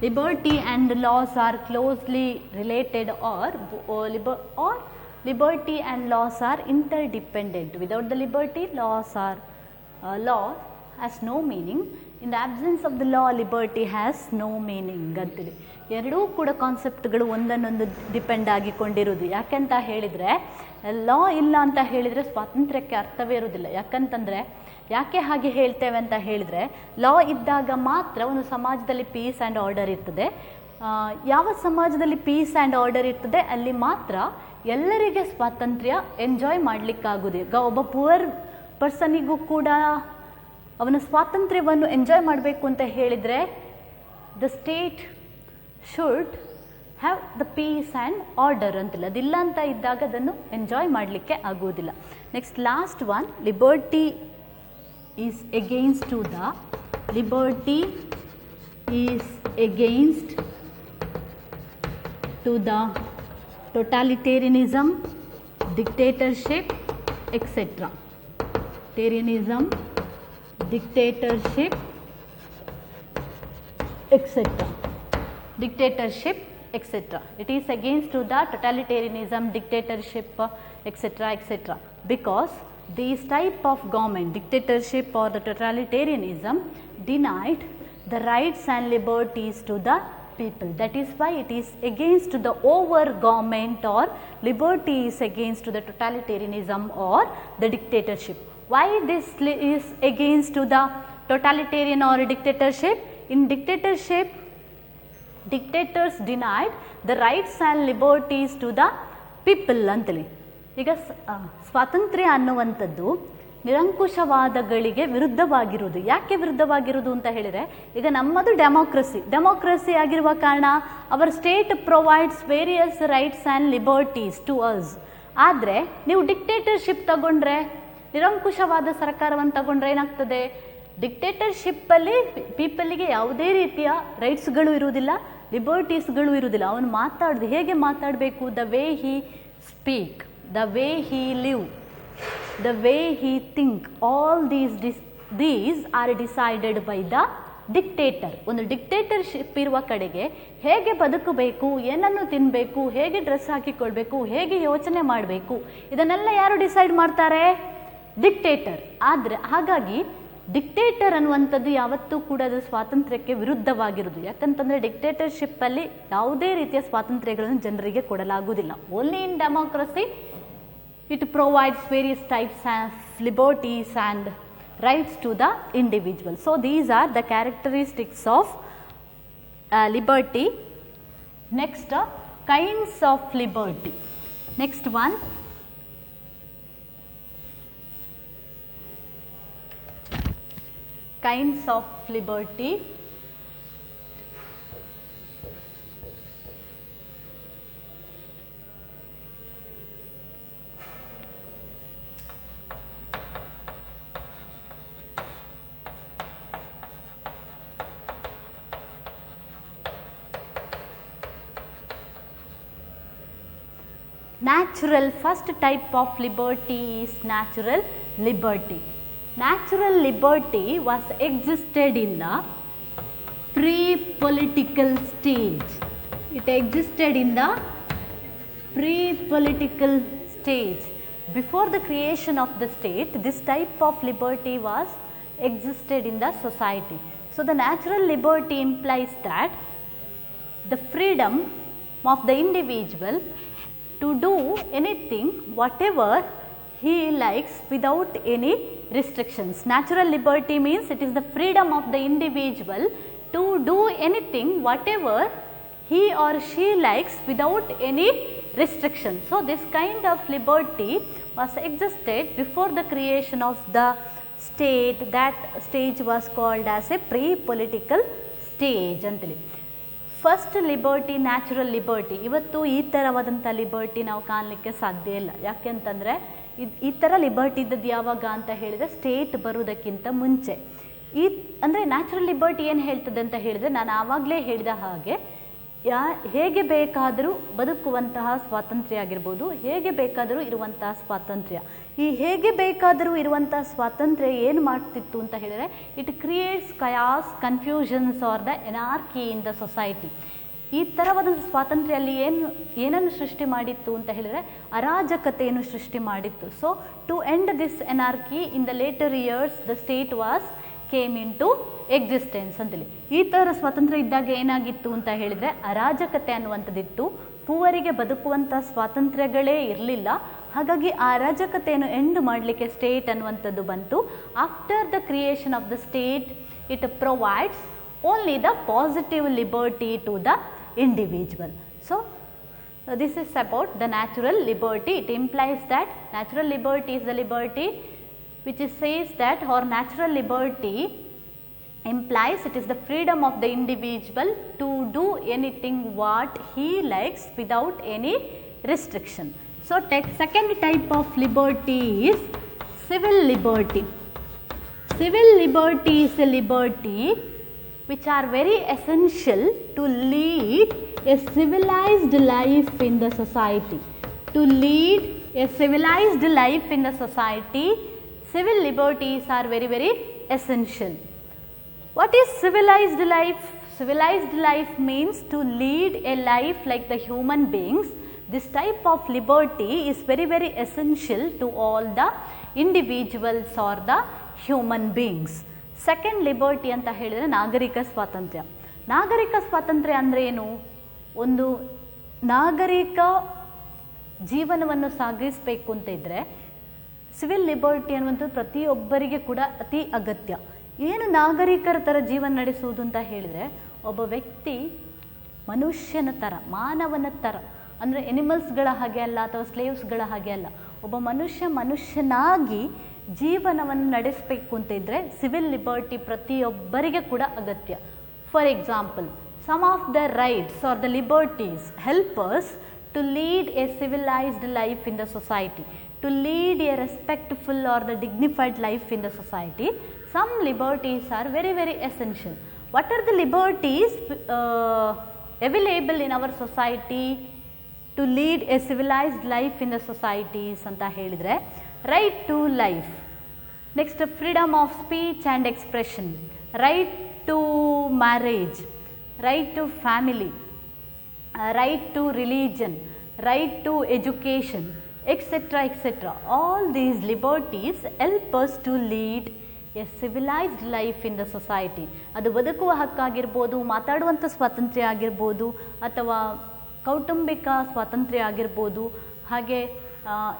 Liberty and laws are closely related, or liberty and laws are interdependent. Without the liberty, law has no meaning. In the absence of the law, liberty has no meaning ಅಂತೇಳಿ. ಎರಡೂ ಕೂಡ ಕಾನ್ಸೆಪ್ಟ್ಗಳು ಒಂದನ್ನೊಂದು depend ಆಗಿಕೊಂಡಿರೋದು. ಯಾಕೆಂತ ಹೇಳಿದರೆ, ಲಾ ಇಲ್ಲ ಅಂತ ಹೇಳಿದರೆ ಸ್ವಾತಂತ್ರ್ಯಕ್ಕೆ ಅರ್ಥವೇ ಇರೋದಿಲ್ಲ. ಯಾಕೆ ಹಾಗೆ ಹೇಳ್ತೇವೆ ಅಂತ ಹೇಳಿದರೆ, ಲಾ ಇದ್ದಾಗ ಮಾತ್ರ ಒಂದು ಸಮಾಜದಲ್ಲಿ ಪೀಸ್ ಆ್ಯಂಡ್ ಆರ್ಡರ್ ಇರ್ತದೆ. ಯಾವ ಸಮಾಜದಲ್ಲಿ ಪೀಸ್ ಆ್ಯಂಡ್ ಆರ್ಡರ್ ಇರ್ತದೆ ಅಲ್ಲಿ ಮಾತ್ರ ಎಲ್ಲರಿಗೆ ಸ್ವಾತಂತ್ರ್ಯ ಎಂಜಾಯ್ ಮಾಡಲಿಕ್ಕಾಗೋದು. ಈಗ ಒಬ್ಬ ಪುವರ್ ಪರ್ಸನಿಗೂ ಕೂಡ ಅವನ ಸ್ವಾತಂತ್ರ್ಯವನ್ನು ಎಂಜಾಯ್ ಮಾಡಬೇಕು ಅಂತ ಹೇಳಿದರೆ, the state should have the peace and order ಅಂತಿಲ್ಲ. ಅದಿಲ್ಲ ಅಂತ ಇದ್ದಾಗ ಅದನ್ನು ಎಂಜಾಯ್ ಮಾಡಲಿಕ್ಕೆ ಆಗೋದಿಲ್ಲ. Next last one, liberty is against to the totalitarianism, dictatorship, etc. Dictatorship, etc. It is against to the totalitarianism, dictatorship, etc., etc. Because these type of government, dictatorship or the totalitarianism, denied the rights and liberties to the people. That is why it is against the over government or liberty is against the totalitarianism or the dictatorship. Why this is against to the totalitarian or dictatorship? In dictatorship, dictators denied the rights and liberties to the people ಅಂತಲಿ. ಈಗ ಸ್ವಾತಂತ್ರ್ಯ ಅನ್ನುವಂಥದ್ದು ನಿರಂಕುಶವಾದಗಳಿಗೆ ವಿರುದ್ಧವಾಗಿರುವುದು. ಯಾಕೆ ವಿರುದ್ಧವಾಗಿರುವುದು ಅಂತ ಹೇಳಿದರೆ, ಈಗ ನಮ್ಮದು democracy ಆಗಿರುವ ಕಾರಣ our state provides various rights and liberties to us. ಆದರೆ ನೀವು ಡಿಕ್ಟೇಟರ್ಶಿಪ್ ತಗೊಂಡ್ರೆ, ನಿರಂಕುಶವಾದ ಸರ್ಕಾರವನ್ನು ತಗೊಂಡ್ರೆ ಏನಾಗ್ತದೆ, ಡಿಕ್ಟೇಟರ್ಶಿಪ್ಪಲ್ಲಿ ಪೀಪಲ್ಗೆ ಯಾವುದೇ ರೀತಿಯ ರೈಟ್ಸ್ಗಳು ಇರುವುದಿಲ್ಲ, ಲಿಬರ್ಟೀಸ್ಗಳು ಇರುವುದಿಲ್ಲ. ಅವನು ಮಾತಾಡೋದು ಹೇಗೆ ಮಾತಾಡಬೇಕು, the way he speak, the way he live, the way he think, all these are decided by the dictator. ಒಂದು ಡಿಕ್ಟೇಟರ್ಶಿಪ್ ಇರುವ ಕಡೆಗೆ ಹೇಗೆ ಬದುಕಬೇಕು, ಏನನ್ನು ತಿನ್ನಬೇಕು, ಹೇಗೆ ಡ್ರೆಸ್ ಹಾಕಿಕೊಳ್ಬೇಕು, ಹೇಗೆ ಯೋಚನೆ ಮಾಡಬೇಕು, ಇದನ್ನೆಲ್ಲ ಯಾರು ಡಿಸೈಡ್ ಮಾಡ್ತಾರೆ, ಡಿಕ್ಟೇಟರ್. ಆದರೆ ಹಾಗಾಗಿ ಡಿಕ್ಟೇಟರ್ ಅನ್ನುವಂಥದ್ದು ಯಾವತ್ತೂ ಕೂಡ ಅದು ಸ್ವಾತಂತ್ರ್ಯಕ್ಕೆ ವಿರುದ್ಧವಾಗಿರುವುದು. ಯಾಕಂತಂದರೆ ಡಿಕ್ಟೇಟರ್ಶಿಪ್ಪಲ್ಲಿ ಯಾವುದೇ ರೀತಿಯ ಸ್ವಾತಂತ್ರ್ಯಗಳನ್ನು ಜನರಿಗೆ ಕೊಡಲಾಗುವುದಿಲ್ಲ. Only in democracy it provides various types of liberties and rights to the individual. So these are the characteristics of liberty. Next, kinds of liberty. Next one, kinds of liberty. Natural, first type of liberty is natural liberty. Natural liberty was existed in the pre-political stage. It existed in the pre-political stage. Before the creation of the state, this type of liberty was existed in the society. So the natural liberty implies that the freedom of the individual to do anything whatever he likes without any restrictions. Natural liberty means it is the freedom of the individual to do anything whatever he or she likes without any restrictions. So this kind of liberty was existed before the creation of the state. That stage was called as a pre-political stage antali. First liberty, natural liberty. ಇವತ್ತು ಈ ಥರವಾದಂಥ liberty ನಾವು ಕಾಣಲಿಕ್ಕೆ ಸಾಧ್ಯ ಇಲ್ಲ. ಯಾಕೆಂತಂದರೆ ಈ ಥರ liberty ಇದ್ದದ್ದು ಯಾವಾಗ ಅಂತ ಹೇಳಿದರೆ ಸ್ಟೇಟ್ ಬರುವುದಕ್ಕಿಂತ ಮುಂಚೆ. ಅಂದರೆ ನ್ಯಾಚುರಲ್ ಲಿಬರ್ಟಿ ಏನು ಹೇಳ್ತದೆ ಅಂತ ಹೇಳಿದರೆ, ನಾನು ಆವಾಗಲೇ ಹೇಳಿದ ಹಾಗೆ ಹೇಗೆ ಬೇಕಾದರೂ ಬದುಕುವಂತಹ ಸ್ವಾತಂತ್ರ್ಯ ಆಗಿರ್ಬೋದು, ಹೇಗೆ ಬೇಕಾದರೂ ಇರುವಂತಹ ಸ್ವಾತಂತ್ರ್ಯ. ಈ ಹೇಗೆ ಬೇಕಾದರೂ ಇರುವಂತಹ ಸ್ವಾತಂತ್ರ್ಯ ಏನು ಮಾಡ್ತಿತ್ತು ಅಂತ ಹೇಳಿದರೆ, it creates chaos, confusions or the anarchy in the society. ಈ ಥರವಾದ ಸ್ವಾತಂತ್ರ್ಯ ಅಲ್ಲಿ ಏನನ್ನು ಸೃಷ್ಟಿ ಮಾಡಿತ್ತು ಅಂತ ಹೇಳಿದರೆ, ಅರಾಜಕತೆಯನ್ನು ಸೃಷ್ಟಿ ಮಾಡಿತ್ತು. So to end this anarchy in the later years the state was came into existence ಅಂತೇಳಿ. ಈ ಥರ ಸ್ವಾತಂತ್ರ್ಯ ಇದ್ದಾಗ ಏನಾಗಿತ್ತು ಅಂತ ಹೇಳಿದರೆ, ಅರಾಜಕತೆ ಅನ್ನುವಂಥದ್ದಿತ್ತು, ಪೂವರಿಗೆ ಬದುಕುವಂಥ ಸ್ವಾತಂತ್ರ್ಯಗಳೇ ಇರಲಿಲ್ಲ. ಹಾಗಾಗಿ ಆ ಅರಾಜಕತೆಯನ್ನು ಎಂಡ್ ಮಾಡಲಿಕ್ಕೆ ಸ್ಟೇಟ್ ಅನ್ನುವಂಥದ್ದು ಬಂತು. After the creation of the state, it provides only the positive liberty to the individual. So this is about the natural liberty. It implies that natural liberty is the liberty which says that our natural liberty implies it is the freedom of the individual to do anything what he likes without any restriction. So second type of liberty is civil liberty. Civil liberty is a liberty which are very essential to lead a civilized life in the society. To lead a civilized life in the society, civil liberties are very, very essential. What is civilized life? civilized life means to lead a life like the human beings. This type of liberty is very very essential to all the individuals or the human beings. Second liberty ಅಂತ ಹೇಳಿದರೆ ನಾಗರಿಕ ಸ್ವಾತಂತ್ರ್ಯ. ನಾಗರಿಕ ಸ್ವಾತಂತ್ರ್ಯ ಅಂದರೆ ಏನು? ಒಂದು ನಾಗರಿಕ ಜೀವನವನ್ನು ಸಾಗಿಸಬೇಕು ಅಂತ ಇದ್ದರೆ ಸಿವಿಲ್ ಲಿಬರ್ಟಿ ಅನ್ನುವಂಥದ್ದು ಪ್ರತಿಯೊಬ್ಬರಿಗೆ ಕೂಡ ಅತಿ ಅಗತ್ಯ. ಏನು ನಾಗರಿಕರ ಥರ ಜೀವನ ನಡೆಸುವುದು ಅಂತ ಹೇಳಿದರೆ, ಒಬ್ಬ ವ್ಯಕ್ತಿ ಮನುಷ್ಯನ ಥರ, ಮಾನವನ ಥರ, ಅಂದರೆ ಎನಿಮಲ್ಸ್ಗಳ ಹಾಗೆ ಅಲ್ಲ ಅಥವಾ ಸ್ಲೇವ್ಸ್ಗಳ ಹಾಗೆ ಅಲ್ಲ, ಒಬ್ಬ ಮನುಷ್ಯನಾಗಿ ಜೀವನವನ್ನು ನಡೆಸಬೇಕು ಅಂತ ಇದ್ದರೆ ಸಿವಿಲ್ ಲಿಬರ್ಟಿ ಪ್ರತಿಯೊಬ್ಬರಿಗೆ ಕೂಡ ಅಗತ್ಯ. For example, some of the rights R the liberties help us to lead a civilised life in the society, to lead a respectful or the dignified life in the society. Some liberties are very very essential. What are the liberties available in our society to lead a civilized life in the societies ಅಂತ ಹೇಳಿದರೆ, right to life, next freedom of speech and expression, right to marriage, right to family, right to religion, right to education, etcetera etcetera. All these liberties help us to lead a civilised life in the society. ಅದು ಬದುಕುವ ಹಕ್ಕಾಗಿರ್ಬೋದು, ಮಾತಾಡುವಂಥ ಸ್ವಾತಂತ್ರ್ಯ ಆಗಿರ್ಬೋದು, ಅಥವಾ ಕೌಟುಂಬಿಕ ಸ್ವಾತಂತ್ರ್ಯ ಆಗಿರ್ಬೋದು, ಹಾಗೆ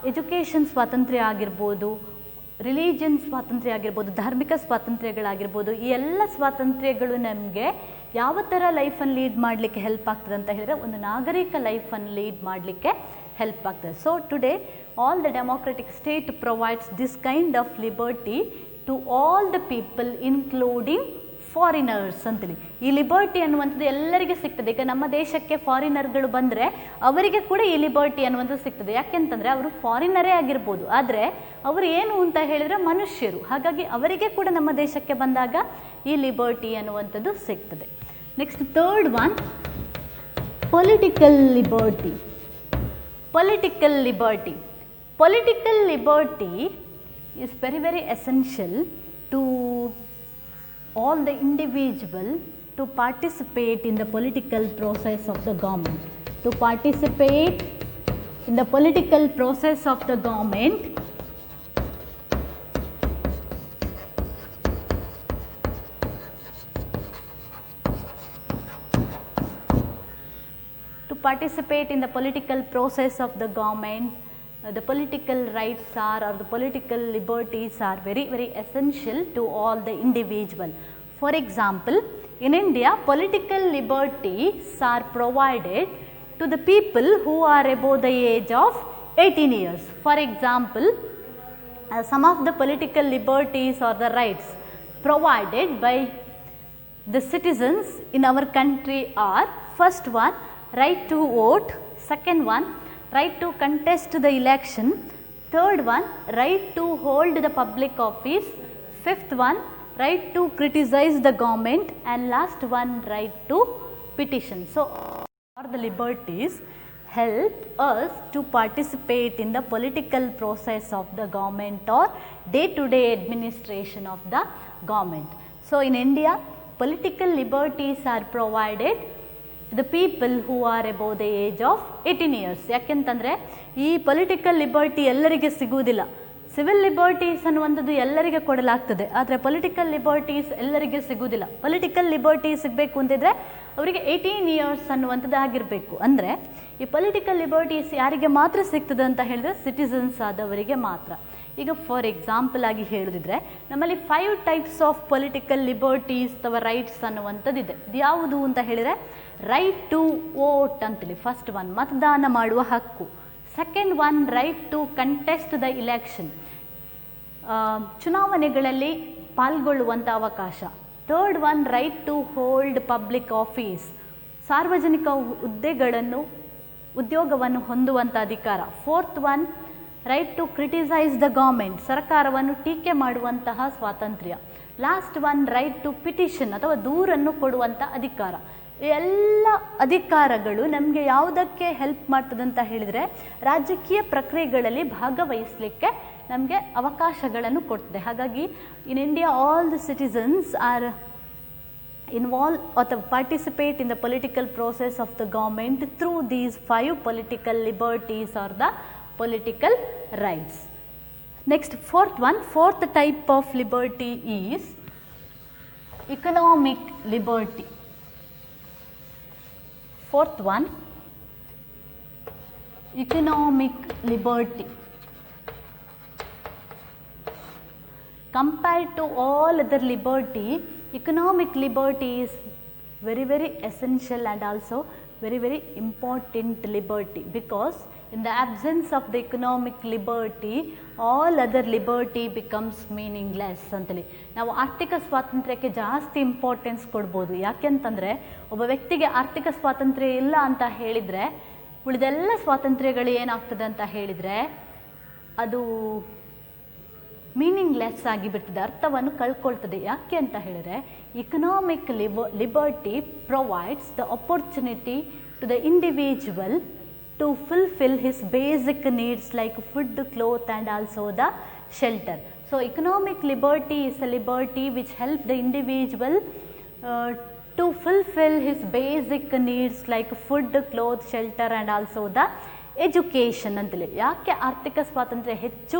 education ಸ್ವಾತಂತ್ರ್ಯ ಆಗಿರ್ಬೋದು, ರಿಲಿಜನ್ ಸ್ವಾತಂತ್ರ್ಯ ಆಗಿರ್ಬೋದು, ಧಾರ್ಮಿಕ ಸ್ವಾತಂತ್ರ್ಯಗಳಾಗಿರ್ಬೋದು. ಈ ಎಲ್ಲ ಸ್ವಾತಂತ್ರ್ಯಗಳು ನಮಗೆ ಯಾವ ಥರ ಲೈಫನ್ನು ಲೀಡ್ ಮಾಡಲಿಕ್ಕೆ ಹೆಲ್ಪ್ ಆಗ್ತದೆ ಅಂತ ಹೇಳಿದರೆ, ಒಂದು ನಾಗರಿಕ ಲೈಫನ್ನು ಲೀಡ್ ಮಾಡಲಿಕ್ಕೆ ಹೆಲ್ಪ್ ಆಗ್ತದೆ. So today all the democratic state provides this kind of liberty to all the people including foreigners ಅಂತೇಳಿ. ಈ ಲಿಬರ್ಟಿ ಅನ್ನುವಂಥದ್ದು ಎಲ್ಲರಿಗೆ ಸಿಗ್ತದೆ. ಈಗ ನಮ್ಮ ದೇಶಕ್ಕೆ ಫಾರಿನರ್ಗಳು ಬಂದರೆ ಅವರಿಗೆ ಕೂಡ ಈ ಲಿಬರ್ಟಿ ಅನ್ನುವಂಥದ್ದು ಸಿಗ್ತದೆ. ಯಾಕೆಂತಂದರೆ ಅವರು ಫಾರಿನರೇ ಆಗಿರ್ಬೋದು, ಆದರೆ ಅವರು ಏನು ಅಂತ ಹೇಳಿದರೆ ಮನುಷ್ಯರು. ಹಾಗಾಗಿ ಅವರಿಗೆ ಕೂಡ ನಮ್ಮ ದೇಶಕ್ಕೆ ಬಂದಾಗ ಈ ಲಿಬರ್ಟಿ ಅನ್ನುವಂಥದ್ದು ಸಿಗ್ತದೆ. Next third one, political liberty. Political liberty. Political liberty is very very essential to all the individual to participate in the political process of the government. To participate in the political process of the government, participate in the political process of the government, the political rights are or the political liberties are very very essential to all the individual. For example, in India, political liberties are provided to the people who are above the age of 18 years. For example, some of the political liberties or the rights provided by the citizens in our country are: first one, right to vote; second one, right to contest the election; third one, right to hold the public office; fifth one, right to criticize the government; and last one, right to petition. So all the liberties help us to participate in the political process of the government or day-to-day administration of the government. So in India, political liberties are provided the people who are above the age of 18 years. ಯಾಕೆಂತಂದರೆ ಈ political liberty ಎಲ್ಲರಿಗೆ ಸಿಗುವುದಿಲ್ಲ. Civil liberties ಅನ್ನುವಂಥದ್ದು ಎಲ್ಲರಿಗೆ ಕೊಡಲಾಗ್ತದೆ, ಆದರೆ political liberties ಎಲ್ಲರಿಗೆ ಸಿಗುವುದಿಲ್ಲ. Political liberty ಸಿಗಬೇಕು ಅಂತಿದ್ರೆ ಅವರಿಗೆ 18 ಇಯರ್ಸ್ ಅನ್ನುವಂಥದ್ದು ಆಗಿರಬೇಕು. ಅಂದರೆ ಈ ಪೊಲಿಟಿಕಲ್ ಲಿಬರ್ಟೀಸ್ ಯಾರಿಗೆ ಮಾತ್ರ ಸಿಗ್ತದೆ ಅಂತ ಹೇಳಿದ್ರೆ ಸಿಟಿಸನ್ಸ್ ಆದವರಿಗೆ ಮಾತ್ರ. ಈಗ ಫಾರ್ ಎಕ್ಸಾಂಪಲ್ ಆಗಿ ಹೇಳೋದಿದ್ರೆ ನಮ್ಮಲ್ಲಿ 5 ಟೈಪ್ಸ್ ಆಫ್ ಪೊಲಿಟಿಕಲ್ ಲಿಬರ್ಟೀಸ್ ಅಥವಾ ರೈಟ್ಸ್ ಅನ್ನುವಂಥದ್ದು ಇದೆ. ಇದು ಯಾವುದು ಅಂತ ಹೇಳಿದರೆ, ರೈಟ್ ಟು ವೋಟ್ ಅಂತೇಳಿ ಫಸ್ಟ್ ಒನ್, ಮತದಾನ ಮಾಡುವ ಹಕ್ಕು. Second one, right to contest the election, ಚುನಾವಣೆಗಳಲ್ಲಿ ಪಾಲ್ಗೊಳ್ಳುವಂಥ ಅವಕಾಶ. Third one, right to hold public office, ಸಾರ್ವಜನಿಕ ಉದ್ಯೋಗವನ್ನು ಹೊಂದುವಂಥ ಅಧಿಕಾರ. Fourth one, right to criticise the government, ಸರ್ಕಾರವನ್ನು ಟೀಕೆ ಮಾಡುವಂತಹ ಸ್ವಾತಂತ್ರ್ಯ. Last one, right to petition ಅಥವಾ ದೂರನ್ನು ಕೊಡುವಂಥ ಅಧಿಕಾರ. ಎಲ್ಲ ಅಧಿಕಾರಗಳು ನಮಗೆ ಯಾವುದಕ್ಕೆ ಹೆಲ್ಪ್ ಮಾಡ್ತದೆ ಅಂತ ಹೇಳಿದರೆ, ರಾಜಕೀಯ ಪ್ರಕ್ರಿಯೆಗಳಲ್ಲಿ ಭಾಗವಹಿಸಲಿಕ್ಕೆ ನಮಗೆ ಅವಕಾಶಗಳನ್ನು ಕೊಡ್ತದೆ. ಹಾಗಾಗಿ in India all the citizens R involve or participate in the political process of the government through these 5 political liberties or the political rights. Next, fourth type of liberty is economic liberty. Fourth one, economic liberty. Compared to all other liberty, economic liberty is very, very essential and also very, very important liberty, because in the absence of the economic liberty, all other liberty becomes meaningless ಅಂತೇಳಿ. ನಾವು ಆರ್ಥಿಕ ಸ್ವಾತಂತ್ರ್ಯಕ್ಕೆ ಜಾಸ್ತಿ importance ಕೊಡ್ಬೋದು. ಯಾಕೆಂತಂದರೆ ಒಬ್ಬ ವ್ಯಕ್ತಿಗೆ ಆರ್ಥಿಕ ಸ್ವಾತಂತ್ರ್ಯ ಇಲ್ಲ ಅಂತ ಹೇಳಿದರೆ ಉಳಿದೆಲ್ಲ ಸ್ವಾತಂತ್ರ್ಯಗಳು ಏನಾಗ್ತದೆ ಅಂತ ಹೇಳಿದರೆ ಅದು ಮೀನಿಂಗ್ಲೆಸ್ ಆಗಿಬಿಡ್ತದೆ, ಅರ್ಥವನ್ನು ಕಳ್ಕೊಳ್ತದೆ. ಯಾಕೆ ಅಂತ ಹೇಳಿದರೆ economic liberty provides the opportunity to the individual to fulfill his basic needs like food, cloth and also the shelter. So economic liberty is a liberty which help the individual to fulfill his basic needs like food, cloth, shelter and also the education ಅಂತೇಳಿ. ಯಾಕೆ ಆರ್ಥಿಕ ಸ್ವಾತಂತ್ರ್ಯ ಹೆಚ್ಚು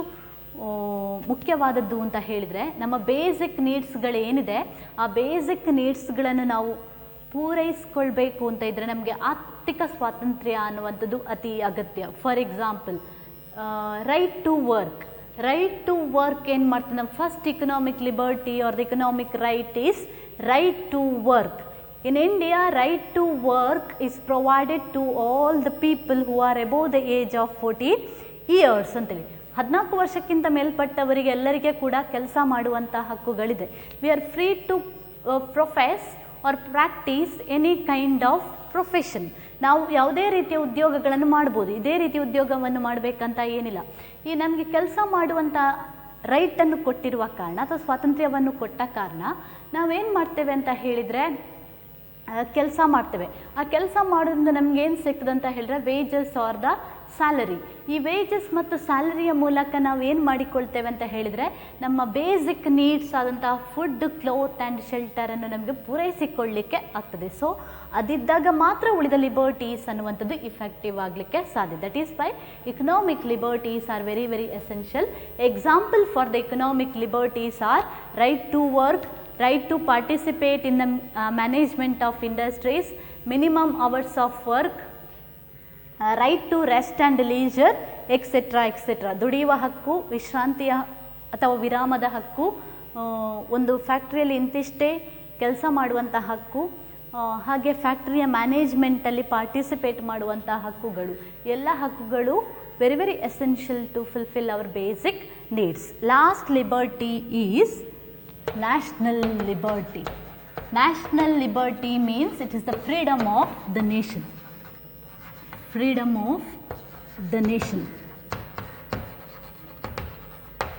ಮುಖ್ಯವಾದದ್ದು ಅಂತ ಹೇಳಿದರೆ, ನಮ್ಮ basic ನೀಡ್ಸ್ಗಳೇನಿದೆ ಆ ಬೇಸಿಕ್ ನೀಡ್ಸ್ಗಳನ್ನು ನಾವು ಪೂರೈಸ್ಕೊಳ್ಬೇಕು ಅಂತ ಇದ್ದರೆ ನಮಗೆ ಆರ್ಥಿಕ ಸ್ವಾತಂತ್ರ್ಯ ಅನ್ನುವಂಥದ್ದು ಅತಿ ಅಗತ್ಯ. For example, right to work ಏನು ಮಾಡ್ತದೆ, ನಮ್ಮ first economic liberty or the economic right is right to work. In India, right to work is provided to all the people who are above the age of 40 years ಅಂತೇಳಿ. 14 ವರ್ಷಕ್ಕಿಂತ ಮೇಲ್ಪಟ್ಟವರಿಗೆ ಎಲ್ಲರಿಗೆ ಕೂಡ ಕೆಲಸ ಮಾಡುವಂಥ ಹಕ್ಕುಗಳಿದೆ. We are free to profess or practice any kind of profession. ನಾವು ಯಾವುದೇ ರೀತಿಯ ಉದ್ಯೋಗಗಳನ್ನು ಮಾಡ್ಬೋದು. ಇದೇ ರೀತಿಯ ಉದ್ಯೋಗವನ್ನು ಮಾಡಬೇಕಂತ ಏನಿಲ್ಲ. ಈ ನಮಗೆ ಕೆಲಸ ಮಾಡುವಂಥ ರೈಟನ್ನು ಕೊಟ್ಟಿರುವ ಕಾರಣ ಅಥವಾ ಸ್ವಾತಂತ್ರ್ಯವನ್ನು ಕೊಟ್ಟ ಕಾರಣ ನಾವೇನು ಮಾಡ್ತೇವೆ ಅಂತ ಹೇಳಿದರೆ ಕೆಲಸ ಮಾಡ್ತೇವೆ. ಆ ಕೆಲಸ ಮಾಡೋದ್ರಿಂದ ನಮಗೇನು ಸಿಗ್ತದೆ ಅಂತ ಹೇಳಿದ್ರೆ ವೇಜಸ್ ಆರ್ ದ ಸ್ಯಾಲರಿ. ಈ ವೇಜಸ್ ಮತ್ತು ಸ್ಯಾಲರಿಯ ಮೂಲಕ ನಾವು ಏನು ಮಾಡಿಕೊಳ್ತೇವೆ ಅಂತ ಹೇಳಿದರೆ ನಮ್ಮ ಬೇಸಿಕ್ ನೀಡ್ಸ್ ಆದಂತಹ ಫುಡ್, ಕ್ಲೋತ್ ಆ್ಯಂಡ್ ಶೆಲ್ಟರನ್ನು ನಮಗೆ ಪೂರೈಸಿಕೊಳ್ಳಲಿಕ್ಕೆ ಆಗ್ತದೆ. ಸೊ ಅದಿದ್ದಾಗ ಮಾತ್ರ ಉಳಿದ ಲಿಬರ್ಟೀಸ್ ಅನ್ನುವಂಥದ್ದು ಇಫೆಕ್ಟಿವ್ ಆಗಲಿಕ್ಕೆ ಸಾಧ್ಯ. That is why economic liberties are very, very essential. Example for the economic liberties are right to work, right to participate in the management of industries, minimum hours of work, right to rest and leisure, etc. etc. ದುಡಿಯುವ ಹಕ್ಕು, ವಿಶ್ರಾಂತಿಯ ಅಥವಾ ವಿರಾಮದ ಹಕ್ಕು, ಒಂದು ಫ್ಯಾಕ್ಟ್ರಿಯಲ್ಲಿ ಇಂತಿಷ್ಟೇ ಕೆಲಸ ಮಾಡುವಂಥ ಹಕ್ಕು, ಹಾಗೆ ಫ್ಯಾಕ್ಟ್ರಿಯ ಮ್ಯಾನೇಜ್ಮೆಂಟಲ್ಲಿ ಪಾರ್ಟಿಸಿಪೇಟ್ ಮಾಡುವಂಥ ಹಕ್ಕುಗಳು, ಎಲ್ಲ ಹಕ್ಕುಗಳು very very essential to fulfil our basic needs. Last liberty is national liberty. National liberty means it is the freedom of the nation. Freedom of the nation.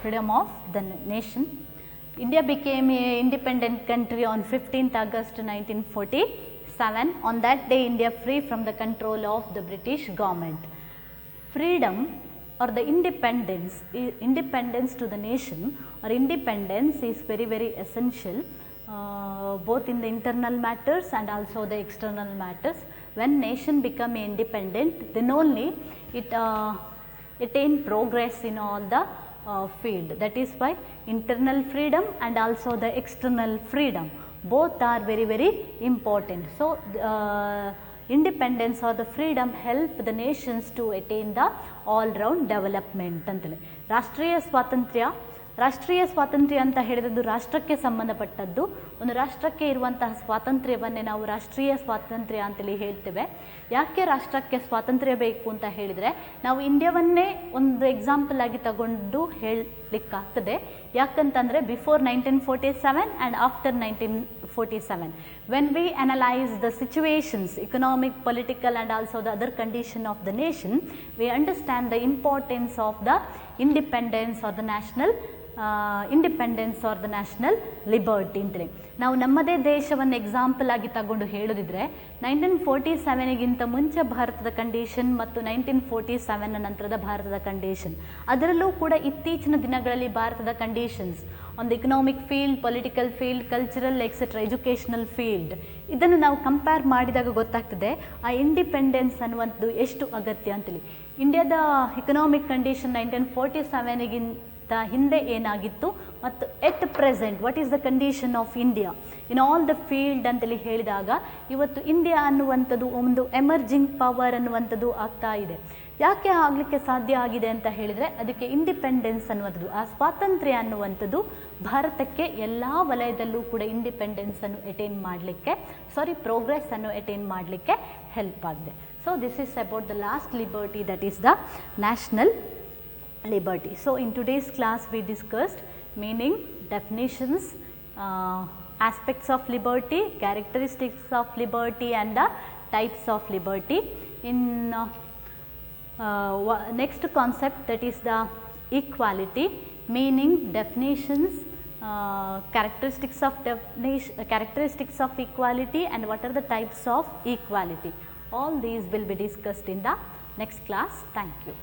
Freedom of the nation. India became an independent country on 15th August 1947. On that day, India free from the control of the British government. Freedom or the independence to the nation or independence is very, very essential both in the internal matters and also the external matters. When nation become independent, then only it attain progress in all the field. That is why internal freedom and also the external freedom both are very, very important. So independence or the freedom help the nations to attain the all round development ಅಂತೇಳಿ. ರಾಷ್ಟ್ರೀಯ ಸ್ವಾತಂತ್ರ್ಯ ಅಂತ ಹೇಳಿದ್ದು ರಾಷ್ಟ್ರಕ್ಕೆ ಸಂಬಂಧಪಟ್ಟದ್ದು. ಒಂದು ರಾಷ್ಟ್ರಕ್ಕೆ ಇರುವಂತಹ ಸ್ವಾತಂತ್ರ್ಯವನ್ನೇ ನಾವು ರಾಷ್ಟ್ರೀಯ ಸ್ವಾತಂತ್ರ್ಯ ಅಂತೇಳಿ ಹೇಳ್ತೇವೆ. ಯಾಕೆ ರಾಷ್ಟ್ರಕ್ಕೆ ಸ್ವಾತಂತ್ರ್ಯ ಬೇಕು ಅಂತ ಹೇಳಿದರೆ ನಾವು ಇಂಡಿಯಾವನ್ನೇ ಒಂದು ಎಕ್ಸಾಂಪಲ್ ಆಗಿ ತಗೊಂಡು ಹೇಳಲಿಕ್ಕಾಗ್ತದೆ. ಯಾಕಂತಂದರೆ before 1947 and after 1947 when we analyze the situations, economic, political and also the other condition of the nation, we understand the importance of the independence or the national independence are the national liberty ಅಂತೇಳಿ. ನಾವು ನಮ್ಮದೇ ದೇಶವನ್ನು example ಆಗಿ ತಗೊಂಡು ಹೇಳೋದಿದ್ರೆ 1947ಗಿಂತ ಮುಂಚೆ ಭಾರತದ condition ಮತ್ತು 1947 ನಂತರದ ಭಾರತದ ಕಂಡೀಷನ್, ಅದರಲ್ಲೂ ಕೂಡ ಇತ್ತೀಚಿನ ದಿನಗಳಲ್ಲಿ ಭಾರತದ conditions on the economic field, political field, cultural etcetera, educational field. ಇದನ್ನು ನಾವು ಕಂಪೇರ್ ಮಾಡಿದಾಗ ಗೊತ್ತಾಗ್ತದೆ ಆ ಇಂಡಿಪೆಂಡೆನ್ಸ್ ಅನ್ನುವಂಥದ್ದು ಎಷ್ಟು ಅಗತ್ಯ ಅಂತೇಳಿ. ಇಂಡಿಯಾದ ಇಕನಾಮಿಕ್ ಕಂಡೀಷನ್ 1947ಗಿಂತ ಹಿಂದೆ ಏನಾಗಿತ್ತು ಮತ್ತು at present what is the condition of India in all the field ಅಂತೇಳಿ ಹೇಳಿದಾಗ ಇವತ್ತು ಇಂಡಿಯಾ ಅನ್ನುವಂಥದ್ದು ಒಂದು ಎಮರ್ಜಿಂಗ್ ಪವರ್ ಅನ್ನುವಂಥದ್ದು ಆಗ್ತಾ ಇದೆ. ಯಾಕೆ ಆಗಲಿಕ್ಕೆ ಸಾಧ್ಯ ಆಗಿದೆ ಅಂತ ಹೇಳಿದರೆ ಅದಕ್ಕೆ ಇಂಡಿಪೆಂಡೆನ್ಸ್ ಅನ್ನುವಂಥದ್ದು, ಆ ಸ್ವಾತಂತ್ರ್ಯ ಅನ್ನುವಂಥದ್ದು ಭಾರತಕ್ಕೆ ಎಲ್ಲ ವಲಯದಲ್ಲೂ ಕೂಡ ಇಂಡಿಪೆಂಡೆನ್ಸನ್ನು ಅಟೈನ್ ಮಾಡಲಿಕ್ಕೆ ಪ್ರೋಗ್ರೆಸ್ಸನ್ನು ಅಟೈನ್ ಮಾಡಲಿಕ್ಕೆ ಹೆಲ್ಪ್ ಆಗಿದೆ. So this is about the last liberty, that is the national liberty. So in today's class we discussed meaning, definitions, aspects of liberty, characteristics of liberty and the types of liberty. In next concept, that is the equality, meaning, definitions, characteristics of equality and what are the types of equality. All these will be discussed in the next class. Thank you.